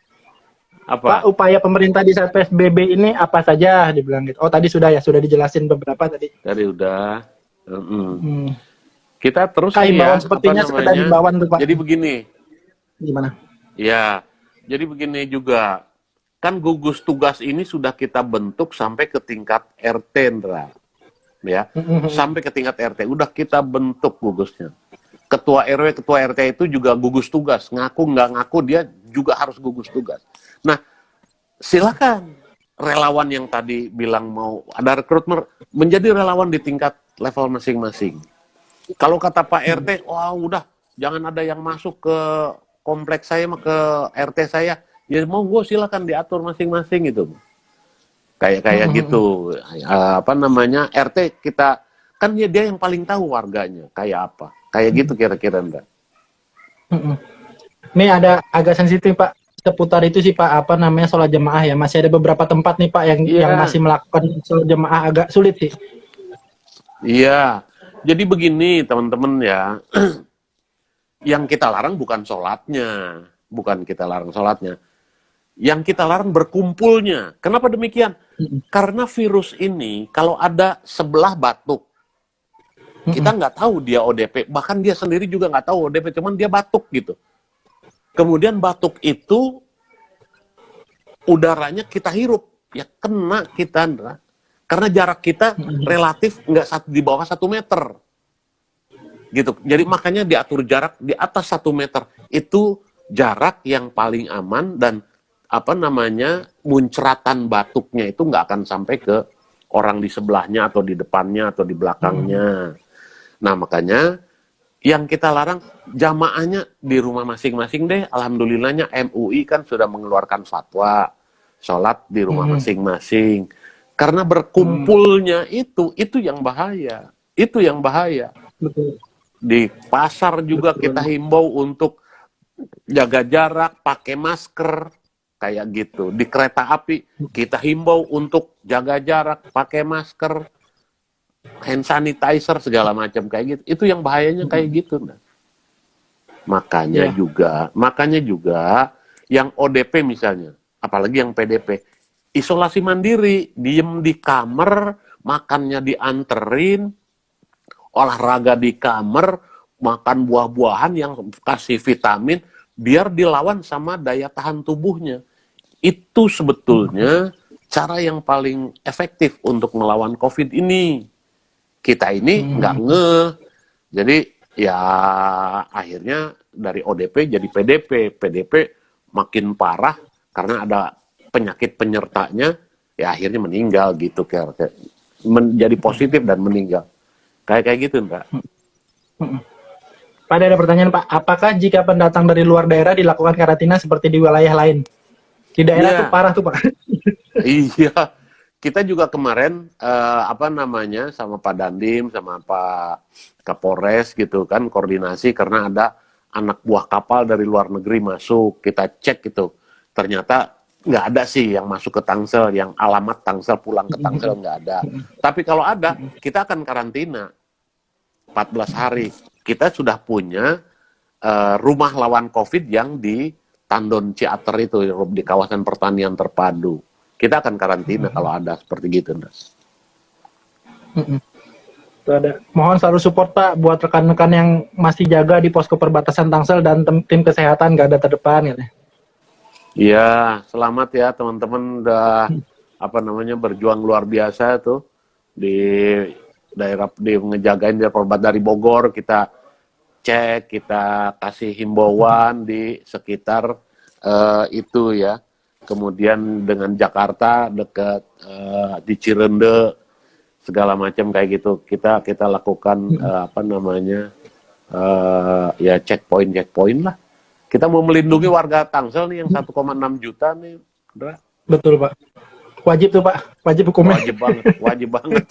Apa? Pak, upaya pemerintah di saat PSBB ini apa saja dibilang gitu. Oh, tadi sudah dijelasin beberapa tadi. Tadi udah. Kita terus himbauan sepertinya sekedar himbauan tuh, Pak. Jadi begini. Gimana? Ya, jadi begini juga. Kan gugus tugas ini sudah kita bentuk sampai ke tingkat RT, Ndra. Ya, sampai ke tingkat RT. Udah kita bentuk gugusnya. Ketua RW, ketua RT itu juga gugus tugas. Ngaku nggak ngaku, dia juga harus gugus tugas. Nah, silakan relawan yang tadi bilang mau ada rekrutmen, menjadi relawan di tingkat level masing-masing. Kalau kata Pak RT, wah udah, jangan ada yang masuk ke kompleks saya, ke RT saya. Ya monggo silakan diatur masing-masing itu. Kayak gitu. RT kita, kan dia yang paling tahu warganya, kayak apa. Kayak gitu kira-kira, Mbak. Ini ada agak sensitif, Pak. Seputar itu sih, Pak, sholat jemaah ya. Masih ada beberapa tempat nih, Pak, yang masih melakukan sholat jemaah agak sulit sih. Iya. Jadi begini, teman-teman ya. Yang kita larang bukan sholatnya. Yang kita larang berkumpulnya. Kenapa demikian? Karena virus ini, kalau ada sebelah batuk, Kita nggak tahu dia ODP, bahkan dia sendiri juga nggak tahu ODP, cuman dia batuk gitu. Kemudian batuk itu udaranya kita hirup, ya kena kita, Andra. Karena jarak kita relatif nggak di bawah 1 meter. Gitu. Jadi makanya diatur jarak di atas 1 meter. Itu jarak yang paling aman dan muncratan batuknya itu nggak akan sampai ke orang di sebelahnya atau di depannya atau di belakangnya. Nah makanya yang kita larang jamaahnya di rumah masing-masing deh. Alhamdulillahnya MUI kan sudah mengeluarkan fatwa sholat di rumah masing-masing. Karena berkumpulnya itu yang bahaya. Itu yang bahaya. Betul. Di pasar juga kita himbau untuk jaga jarak, pakai masker, kayak gitu. Di kereta api kita himbau untuk jaga jarak, pakai masker, hand sanitizer, segala macam kayak gitu. Itu yang bahayanya kayak gitu. Nah. Makanya juga yang ODP misalnya, apalagi yang PDP, isolasi mandiri, diem di kamar, makannya dianterin, olahraga di kamar, makan buah-buahan yang kasih vitamin, biar dilawan sama daya tahan tubuhnya. Itu sebetulnya cara yang paling efektif untuk melawan COVID ini. Kita ini nggak ngeh. Jadi ya akhirnya dari ODP jadi PDP. PDP makin parah karena ada penyakit penyertanya, ya akhirnya meninggal gitu. Menjadi positif dan meninggal. Kayak gitu, Mbak. Pak, ada pertanyaan, Pak. Apakah jika pendatang dari luar daerah dilakukan karantina seperti di wilayah lain? Di daerah tuh parah tuh, Pak. Iya. Kita juga kemarin sama Pak Dandim, sama Pak Kapolres gitu kan, koordinasi karena ada anak buah kapal dari luar negeri masuk. Kita cek gitu. Ternyata nggak ada sih yang masuk ke Tangsel, yang alamat Tangsel pulang ke Tangsel nggak ada. Tapi kalau ada, kita akan karantina 14 hari. Kita sudah punya rumah lawan COVID yang di Tandon Ciater itu, di kawasan pertanian terpadu. Kita akan karantina kalau ada seperti gitu. Itu ada. Mohon selalu support, Pak, buat rekan-rekan yang masih jaga di posko perbatasan Tangsel dan tim kesehatan garda terdepan. Gitu. Iya, selamat ya teman-teman udah berjuang luar biasa tuh di daerah ngejagain dari Bogor. Kita cek, kita kasih himbauan di sekitar itu ya. Kemudian dengan Jakarta dekat di Cirende segala macam kayak gitu. Kita lakukan checkpoint lah. Kita mau melindungi warga Tangsel nih yang 1,6 juta nih, Andra. Betul, Pak. Wajib tuh, Pak. Wajib hukumnya. Wajib banget.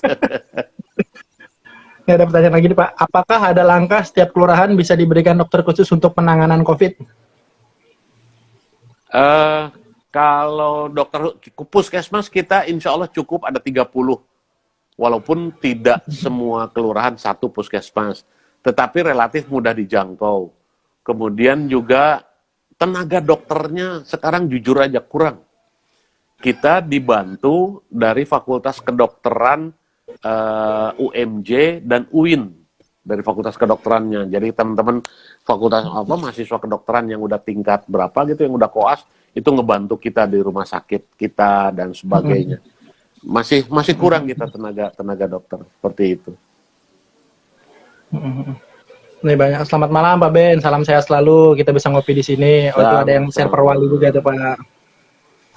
Ini ada pertanyaan lagi nih, Pak. Apakah ada langkah setiap kelurahan bisa diberikan dokter khusus untuk penanganan COVID? Kalau dokter puskesmas kita insya Allah cukup ada 30. Walaupun tidak semua kelurahan satu puskesmas. Tetapi relatif mudah dijangkau. Kemudian juga tenaga dokternya sekarang jujur aja kurang. Kita dibantu dari Fakultas Kedokteran UMJ dan UIN dari Fakultas Kedokterannya. Jadi teman-teman fakultas mahasiswa kedokteran yang udah tingkat berapa gitu, yang udah koas, itu ngebantu kita di rumah sakit kita dan sebagainya. Masih kurang kita tenaga dokter seperti itu. Nih banyak. Selamat malam Pak Ben, salam sehat selalu. Kita bisa ngopi di sini. Itu ada yang share perwali juga tuh Pak.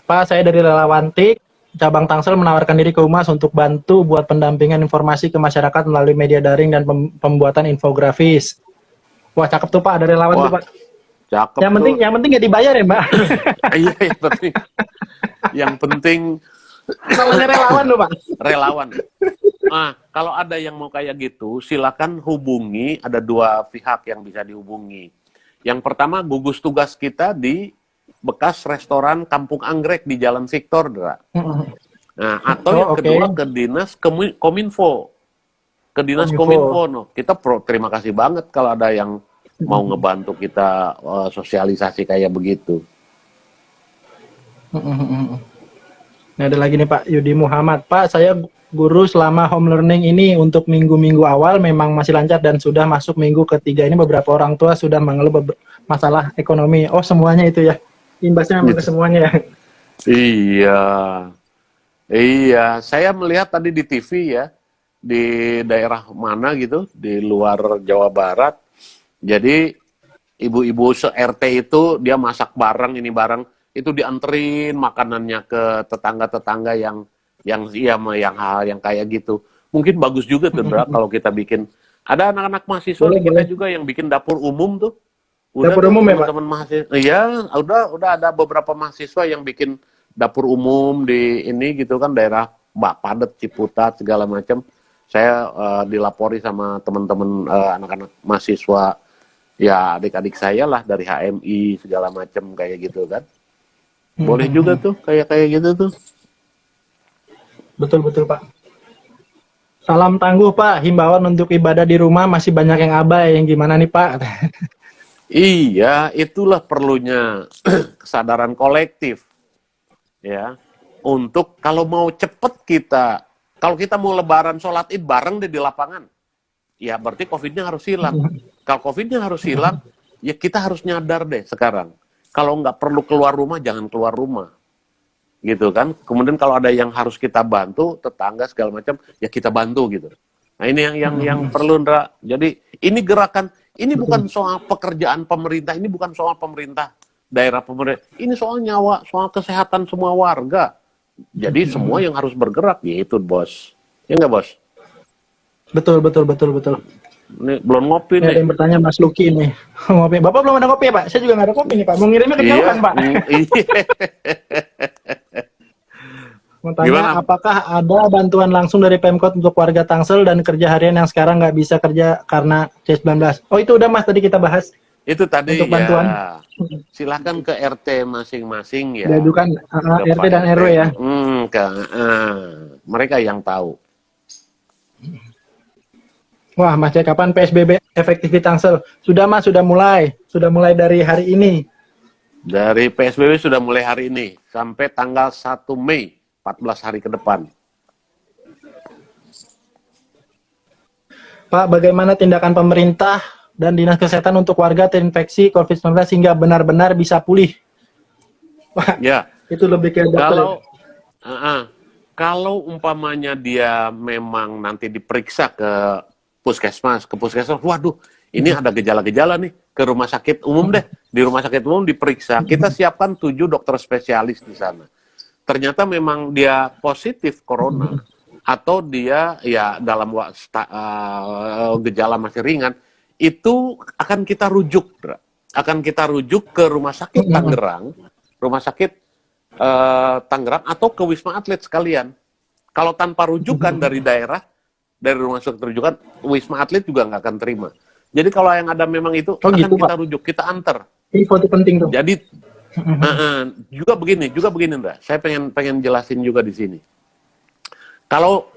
Pak, saya dari relawan TIK cabang Tangsel menawarkan diri ke Humas untuk bantu buat pendampingan informasi ke masyarakat melalui media daring dan pembuatan infografis. Wah, cakep tuh Pak, ada relawan tuh Pak. Cakep. Yang penting nggak dibayar ya Mbak. Iya, yang penting. Yang penting namanya relawan loh Pak. Relawan. Nah, kalau ada yang mau kayak gitu, silakan hubungi. Ada 2 pihak yang bisa dihubungi. Yang pertama, gugus tugas kita di bekas restoran Kampung Anggrek di Jalan Victor, Dra. Nah, atau yang kedua ke Dinas Kominfo. Ke Dinas Kominfo. No. Kita terima kasih banget kalau ada yang mau ngebantu kita sosialisasi kayak begitu. Nah, ada lagi nih Pak Yudi Muhammad. Pak, saya guru selama home learning ini untuk minggu-minggu awal memang masih lancar dan sudah masuk minggu ketiga ini beberapa orang tua sudah mengeluh masalah ekonomi. Oh, semuanya itu ya. Imbasnya memang ke Gitu. semuanya ya. Iya, iya. Saya melihat tadi di TV ya, di daerah mana gitu, di luar Jawa Barat. Jadi ibu-ibu se-RT itu dia masak bareng ini bareng, itu dianterin makanannya ke tetangga-tetangga yang iya yang hal yang kayak gitu. Mungkin bagus juga tuh Dra, kalau kita bikin. Ada anak-anak mahasiswa Boleh, kita boleh. juga yang bikin dapur umum tuh. Udah Dapur tuh umum ya, Pak? teman-teman mahasiswa. Iya, udah ada beberapa mahasiswa yang bikin dapur umum di ini gitu kan daerah Padet, Ciputat segala macam. Saya dilapori sama teman-teman anak-anak mahasiswa ya adik-adik saya lah dari HMI segala macam kayak gitu kan. Boleh juga tuh kayak gitu tuh. Betul, betul, Pak. Salam tangguh, Pak. Himbauan untuk ibadah di rumah masih banyak yang abai. Yang gimana nih, Pak? Iya, itulah perlunya kesadaran kolektif ya. Untuk kalau mau cepet kalau kita mau lebaran sholat id bareng deh di lapangan, ya berarti COVID-nya harus hilang. Kalau COVID-nya harus hilang, ya kita harus nyadar deh sekarang. Kalau nggak perlu keluar rumah, jangan keluar rumah. Gitu kan. Kemudian kalau ada yang harus kita bantu, tetangga segala macam, ya kita bantu gitu. Nah ini yang perlu, Ndra. Jadi ini gerakan, ini bukan soal pekerjaan pemerintah, ini bukan soal pemerintah, daerah pemerintah. Ini soal nyawa, soal kesehatan semua warga. Jadi semua yang harus bergerak, yaitu bos. Ya nggak, Bos? Betul, betul, betul, betul. Ini belum ngopi Ini ada nih. yang bertanya Mas Luki nih. Ngopi. Bapak belum ada kopi ya, Pak? Saya juga nggak ada kopi nih, Pak. Mau ngirimnya ke jauhan, Pak. Iya. Mau tanya, Gimana? apakah ada bantuan langsung dari Pemkot untuk warga Tangsel dan kerja harian yang sekarang nggak bisa kerja karena C19? Oh, itu udah, Mas, tadi kita bahas. Itu tadi Untuk bantuan. ya. Silakan ke RT masing-masing ya. Diajukan Ke RT Pak dan RW ya. Mereka yang tahu. Wah, Mas, cek kapan PSBB efektif di Tangsel? Sudah, Mas, sudah mulai. Sudah mulai dari hari ini. Dari PSBB sudah mulai hari ini sampai tanggal 1 Mei, 14 hari ke depan. Pak, bagaimana tindakan pemerintah dan Dinas Kesehatan untuk warga terinfeksi COVID-19 hingga benar-benar bisa pulih? Wah, Ya, itu lebih ke dokter. kalau umpamanya dia memang nanti diperiksa ke puskesmas, waduh, ini ada gejala-gejala nih, ke rumah sakit umum deh. Di rumah sakit umum diperiksa, kita siapkan 7 dokter spesialis di sana. Ternyata memang dia positif corona, atau dia ya dalam gejala masih ringan, itu akan kita rujuk, ke rumah sakit Tangerang, atau ke Wisma Atlet sekalian. Kalau tanpa rujukan dari daerah, dari rumah sakit rujukan, Wisma Atlet juga nggak akan terima. Jadi kalau yang ada memang itu akan gitu, kita Pak. rujuk, kita antar. Info itu penting tuh. Jadi juga begini, Mbak. Saya pengen jelasin juga di sini. Kalau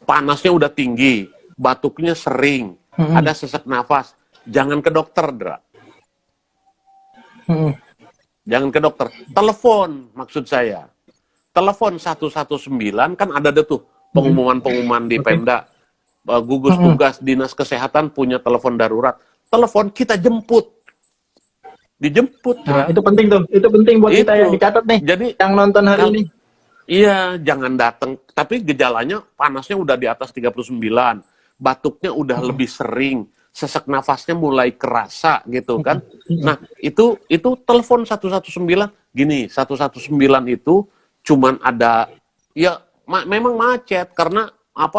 panasnya udah tinggi, batuknya sering, ada sesak nafas, jangan ke dokter, Dra. Jangan ke dokter. Telepon, maksud saya. Telepon 119, kan ada tuh pengumuman-pengumuman di Pemda. Gugus tugas Dinas Kesehatan punya telepon darurat. Telepon, kita jemput. Dijemput. Nah, itu penting tuh. Itu penting buat kita yang dicatat nih. Jadi, yang nonton hari ini. Iya, jangan datang. Tapi gejalanya panasnya udah di atas 39. Batuknya udah lebih sering. Sesak nafasnya mulai kerasa gitu kan. Nah, itu telepon 119. Gini, 119 itu cuman ada, ya memang macet karena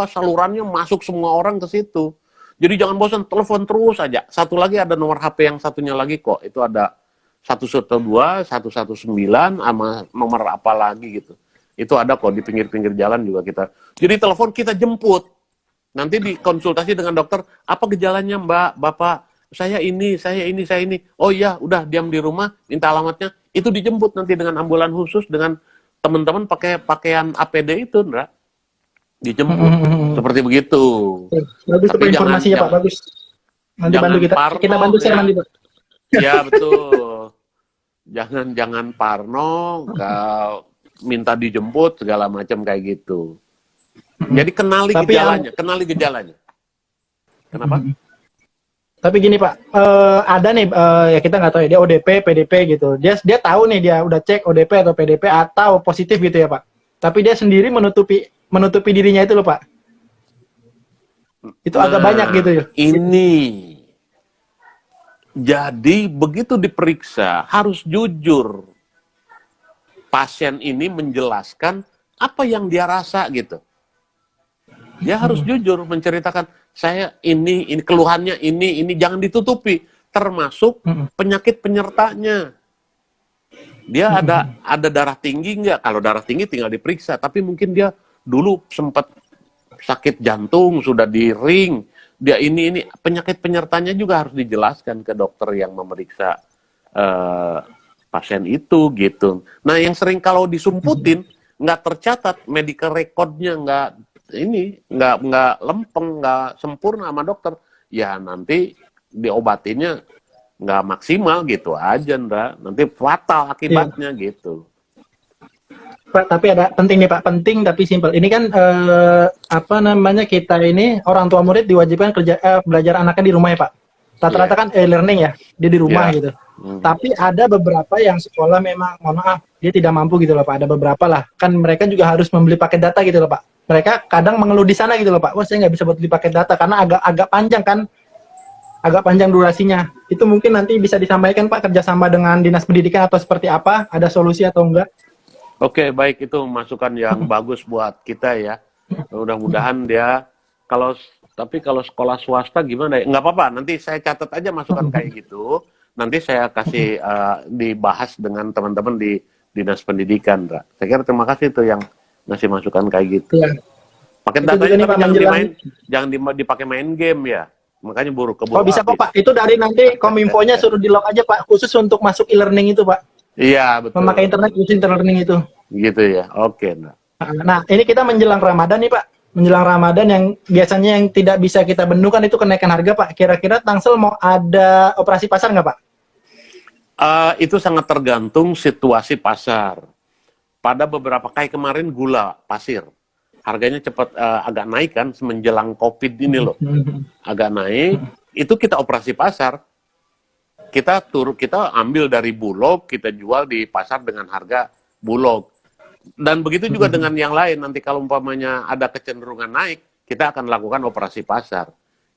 salurannya masuk semua orang ke situ. Jadi jangan bosan, telepon terus aja. Satu lagi ada nomor HP yang satunya lagi kok. Itu ada 112, 119, sama nomor apa lagi gitu. Itu ada kok di pinggir-pinggir jalan juga kita. Jadi telepon kita jemput. Nanti dikonsultasi dengan dokter, apa gejalanya Mbak, Bapak? Saya ini. Oh iya, udah diam di rumah, minta alamatnya. Itu dijemput nanti dengan ambulan khusus, dengan teman-teman pakai pakaian APD itu, Ndra. Dijemput. Seperti begitu. Bagus tuh informasinya, Pak. Bagus. Nanti bantu kita. Kita bantu saya nanti, Pak. Ya, betul. Jangan parno. minta dijemput segala macam kayak gitu. Jadi kenali Tapi gejalanya. Kenapa? Tapi gini Pak, ada nih ya kita nggak tahu ya dia ODP, PDP gitu. Dia tahu nih dia udah cek ODP atau PDP atau positif gitu ya Pak. Tapi dia sendiri menutupi dirinya itu loh Pak. Itu agak banyak gitu ya. Ini jadi begitu diperiksa harus jujur. Pasien ini menjelaskan apa yang dia rasa gitu. Dia harus jujur menceritakan saya ini keluhannya ini jangan ditutupi, termasuk penyakit penyertanya. Dia ada darah tinggi nggak? Kalau darah tinggi tinggal diperiksa, tapi mungkin dia dulu sempat sakit jantung, sudah di ring, dia ini penyakit penyertanya juga harus dijelaskan ke dokter yang memeriksa pasien itu gitu. Nah, yang sering kalau disumputin nggak tercatat medical recordnya, nggak lempeng, nggak sempurna sama dokter, ya nanti diobatinnya nggak maksimal gitu aja, Ndra. Nanti fatal akibatnya gitu. Pak, tapi ada penting nih Pak, penting tapi simpel. Ini kan kita ini orang tua murid diwajibkan belajar anaknya di rumah ya Pak. Rata-rata kan e-learning ya, dia di rumah gitu. Tapi ada beberapa yang sekolah memang, mohon maaf, dia tidak mampu gitu loh Pak. Ada beberapa lah, kan mereka juga harus membeli paket data gitu loh Pak. Mereka kadang mengeluh di sana gitu loh Pak. Wah saya nggak bisa buat beli paket data karena agak panjang kan, agak panjang durasinya. Itu mungkin nanti bisa disampaikan Pak kerjasama dengan dinas pendidikan atau seperti apa? Ada solusi atau enggak? Oke, baik, itu masukan yang bagus buat kita ya. Mudah-mudahan dia tapi kalau sekolah swasta gimana ya? Nggak apa-apa, nanti saya catat aja masukan kayak gitu. Nanti saya kasih dibahas dengan teman-teman di dinas pendidikan, Ra. Saya kira terima kasih tuh yang ngasih masukan kayak gitu. Ya. Pakai datanya tapi jangan dipakai main game ya. Makanya keburu Oh bisa habis. kok Pak, itu dari nanti kominfonya suruh di-lock aja Pak, khusus untuk masuk e-learning itu Pak. Iya, betul. Memakai internet khusus e-learning itu. Gitu ya, oke. Nah, ini kita menjelang Ramadan nih Pak. Menjelang Ramadan yang biasanya yang tidak bisa kita bendung kan itu kenaikan harga Pak. Kira-kira Tangsel mau ada operasi pasar nggak Pak? Itu sangat tergantung situasi pasar. Pada beberapa kayak kemarin gula pasir, harganya cepat agak naik kan menjelang COVID ini loh. Agak naik, itu kita operasi pasar. Kita ambil dari Bulog, kita jual di pasar dengan harga Bulog. Dan begitu juga dengan yang lain, nanti kalau umpamanya ada kecenderungan naik, kita akan lakukan operasi pasar.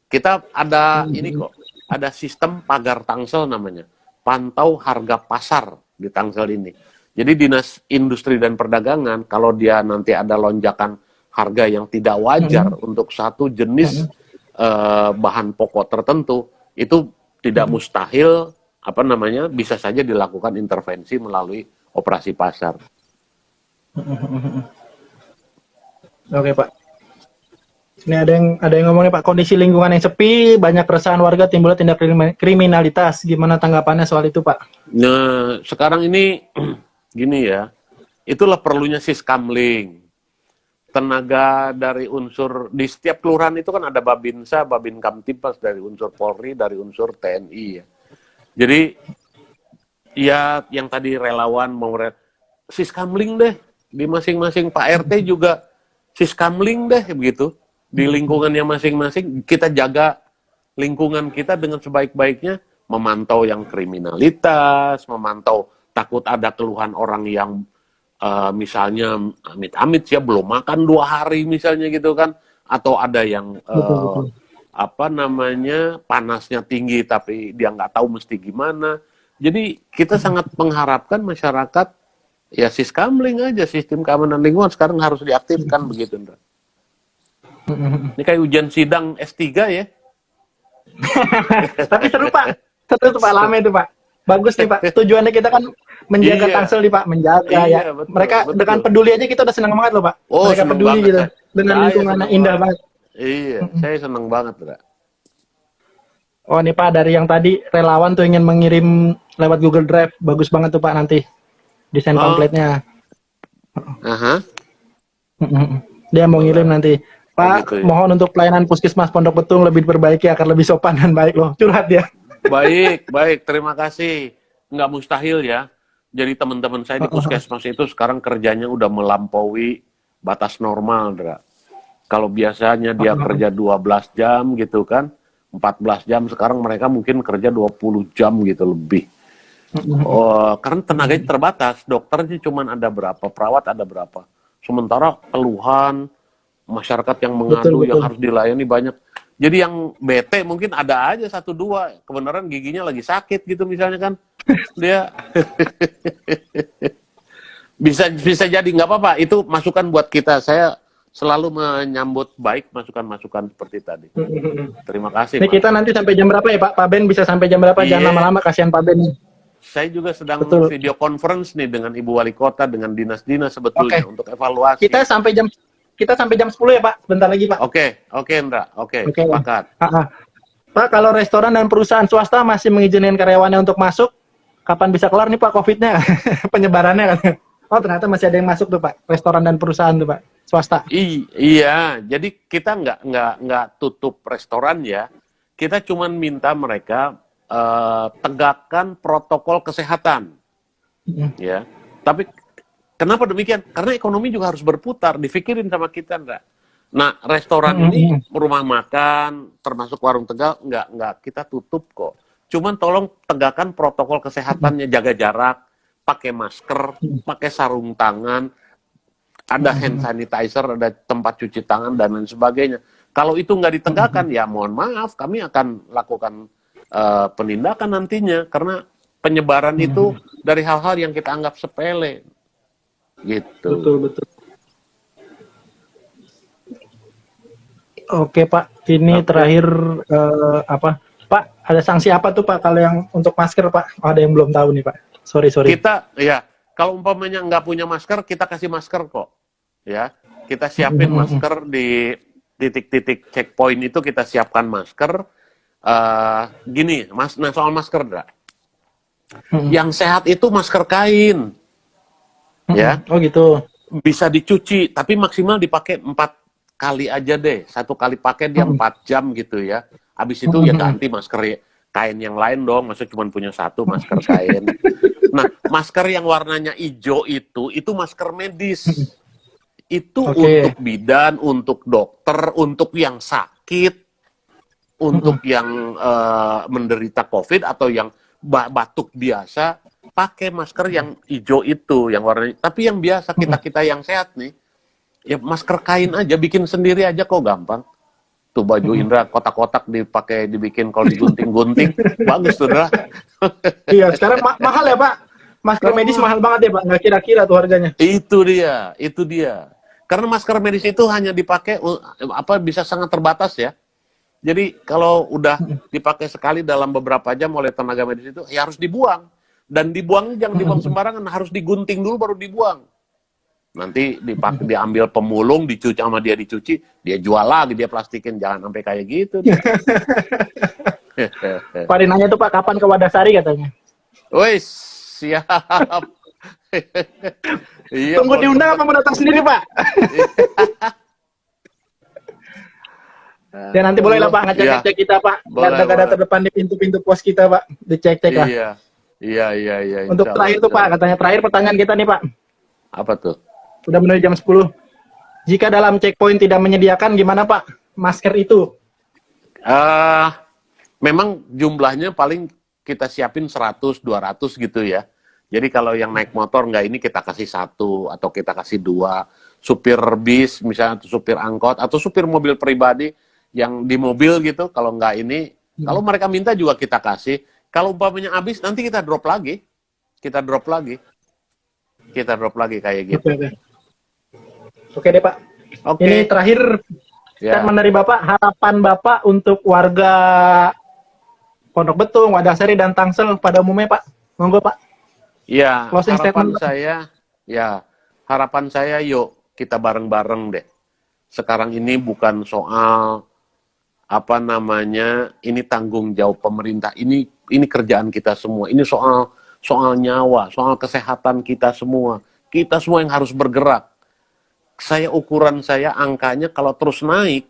Kita ada ini kok, ada sistem pagar Tangsel namanya, pantau harga pasar di Tangsel ini. Jadi Dinas Industri dan Perdagangan, kalau dia nanti ada lonjakan harga yang tidak wajar untuk satu jenis bahan pokok tertentu, itu tidak mustahil, bisa saja dilakukan intervensi melalui operasi pasar. Oke Pak. Ini ada yang ngomong nih Pak, kondisi lingkungan yang sepi, banyak keresahan warga, timbulnya tindak kriminalitas. Gimana tanggapannya soal itu Pak? Nah, sekarang ini gini ya, itulah perlunya Siskamling. Tenaga dari unsur, di setiap kelurahan itu kan ada Babinsa, Babin Kamtipas, dari unsur Polri, dari unsur TNI ya. Jadi, ya yang tadi relawan mau Siskamling deh, di masing-masing Pak RT juga Siskamling deh begitu. Di lingkungannya masing-masing kita jaga lingkungan kita dengan sebaik-baiknya, memantau yang kriminalitas, memantau takut ada keluhan orang yang misalnya amit-amit ya belum makan 2 hari misalnya gitu kan, atau ada yang panasnya tinggi tapi dia nggak tahu mesti gimana. Jadi kita sangat mengharapkan masyarakat ya Siskamling aja, sistem keamanan lingkungan sekarang harus diaktifkan begitu, Ndra. Ini kayak ujian sidang S3 ya. Tapi seru Pak, seru tuh Pak, lama itu Pak. Bagus nih Pak, tujuannya kita kan menjaga Tangsel nih Pak, menjaga ya. Betul, Mereka betul. dengan peduli aja kita udah senang banget loh Pak. Oh, Mereka peduli banget, gitu, dengan lingkungannya indah banget. Iya, saya senang banget, Ndra. Oh nih Pak, dari yang tadi relawan tuh ingin mengirim lewat Google Drive, bagus banget tuh Pak nanti desain pamfletnya. Dia mau ngirim nanti. Pak, gitu ya. mohon untuk pelayanan Puskesmas Pondok Betung lebih diperbaiki agar lebih sopan dan baik loh. Curhat ya. Baik, terima kasih. Nggak mustahil ya. Jadi teman-teman saya di Heeh, heeh. puskesmas itu sekarang kerjanya udah melampaui batas normal, Dra. Kalau biasanya dia Heeh, heeh. kerja 12 jam gitu kan, 14 jam, sekarang mereka mungkin kerja 20 jam gitu lebih. Heeh, heeh. Oh, karena tenaganya Mhm. terbatas, dokternya cuma ada berapa, perawat ada berapa. Sementara keluhan masyarakat yang Betul, mengadu, yang betul. harus dilayani banyak. Jadi yang bete mungkin ada aja satu dua, kebenaran giginya lagi sakit gitu misalnya kan, dia bisa jadi nggak apa-apa. Itu masukan buat kita. Saya selalu menyambut baik masukan-masukan seperti tadi. Mhm, mhm. Terima kasih, Ini Mas. kita nanti sampai jam berapa ya Pak? Pak Ben bisa sampai jam berapa? Jangan Iya, lama-lama, kasihan Pak Ben nih. saya juga sedang Betul. video conference nih dengan Ibu Wali Kota, dengan dinas-dinas sebetulnya Oke. untuk Kita evaluasi. sampai jam kita sampai jam 10 ya Pak. Bentar lagi Pak. Oke, oke, Indra. Oke, Oke. sepakat. Ah, ah. Pak, kalau restoran dan perusahaan swasta masih mengizinkan karyawannya untuk masuk, kapan bisa kelar nih Pak COVID-nya? Penyebarannya kan. Oh, ternyata masih ada yang masuk tuh Pak. Restoran dan perusahaan tuh Pak. Swasta. Iya, jadi kita nggak tutup restoran ya. Kita cuman minta mereka tegakkan protokol kesehatan, Mhm. ya. Tapi kenapa demikian? Karena ekonomi juga harus berputar, dipikirin sama kita, enggak. Nah, restoran Mhm, ini, mhm. rumah makan, termasuk warung Tegal, nggak kita tutup kok. Cuman tolong tegakkan protokol kesehatannya, jaga jarak, pakai masker, pakai sarung tangan, ada hand Mhm. sanitizer, ada tempat cuci tangan, dan lain sebagainya. Kalau itu nggak ditegakkan, Mhm. ya mohon maaf, kami akan lakukan penindakan nantinya, karena penyebaran itu Mhm. dari hal-hal yang kita anggap sepele, gitu. Betul, betul. Oke Pak, ini Oke. terakhir apa? Pak, ada sanksi apa tuh Pak kalau yang untuk masker Pak? Ada yang belum tahu nih Pak. Sorry, sorry. Kita, ya, kalau umpamanya nggak punya masker, kita kasih masker kok. Ya, kita siapin Mhm, mhm. masker di titik-titik checkpoint itu, kita siapkan masker. Gini, nah soal masker, Dra. Mhm. Yang sehat itu masker kain, Mhm. ya. Oh gitu. Bisa dicuci, tapi maksimal dipakai 4 kali aja deh. 1 kali pakai dia Mhm. 4 jam gitu ya. Habis itu ya Mhm. ganti masker kain yang lain dong. Masa cuma punya satu masker kain. Nah, masker yang warnanya hijau itu masker medis. Itu Oke. untuk bidan, untuk dokter, untuk yang sakit, Mhm. untuk yang menderita COVID atau yang batuk biasa, pakai masker yang hijau itu, yang warnanya. Tapi yang biasa, Mhm. kita yang sehat nih, ya masker kain aja, bikin sendiri aja kok, gampang. Tuh baju Mhm. Indra kotak-kotak dibikin, kalau digunting-gunting, bagus tuh, Indra. Iya, sekarang mahal ya Pak. Masker Sekarang medis mah mahal banget ya Pak. Nggak kira-kira tuh harganya. itu dia, itu dia. Karena masker medis itu hanya dipakai bisa sangat terbatas ya. Jadi kalau udah dipakai sekali dalam beberapa jam oleh tenaga medis itu, ya harus dibuang. Dan dibuangnya jangan dibuang Mhm. sembarangan, harus digunting dulu baru dibuang. Nanti diambil pemulung, dicuci sama dia, dicuci, dia jual lagi, dia plastikin, jangan sampai kayak gitu. Pak nanya tuh Pak, kapan ke Wadasari katanya. Wes, siap. Iya, Tunggu kalau diundang sempet. apa mau datang sendiri Pak? Ya nanti boleh lah Aduh, Pak iya, ngecek-ngecek kita Pak. boleh, Garda-garda boleh. terdepan di pintu-pintu pos kita Pak. Dicek-cek lah. Iya, iya, Untuk insya Allah, terakhir tuh insya Pak, Allah. katanya terakhir pertanyaan kita nih Pak. Apa tuh? Udah menuju jam 10. Jika dalam checkpoint tidak menyediakan gimana Pak? Masker itu. eh Memang jumlahnya paling kita siapin 100, 200 gitu ya. Jadi kalau yang naik motor nggak ini, kita kasih 1 atau kita kasih 2. Supir bis misalnya, atau supir angkot atau supir mobil pribadi yang di mobil gitu, kalau nggak ini, kalau mereka minta juga kita kasih. Kalau umpamanya habis, nanti kita drop lagi. Kita drop lagi. Kita drop lagi kayak Oke, gitu. oke. Oke deh Pak. Oke, Ini terakhir ya. statement dari Bapak, harapan Bapak untuk warga Pondok Betung, Wadasari, dan Tangsel pada umumnya Pak. Monggo Pak. Ya, Closing statement. harapan saya yuk kita bareng-bareng deh. Sekarang ini bukan soal ini tanggung jawab pemerintah, ini kerjaan kita semua. Ini soal nyawa, soal kesehatan kita semua. Kita semua yang harus bergerak. Ukuran saya angkanya kalau terus naik,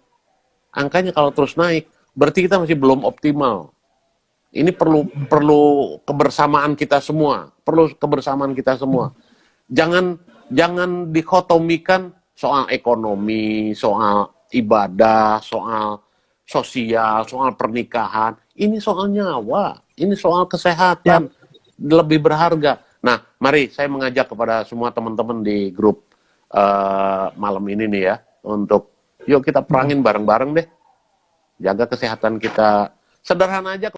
berarti kita masih belum optimal. Ini perlu kebersamaan kita semua, Jangan dikotomikan soal ekonomi, soal ibadah, soal sosial, soal pernikahan. Ini soal nyawa, ini soal kesehatan, lebih berharga. Nah, mari saya mengajak kepada semua teman-teman di grup malam ini nih ya, untuk yuk kita perangin bareng-bareng deh, jaga kesehatan kita. Sederhana aja.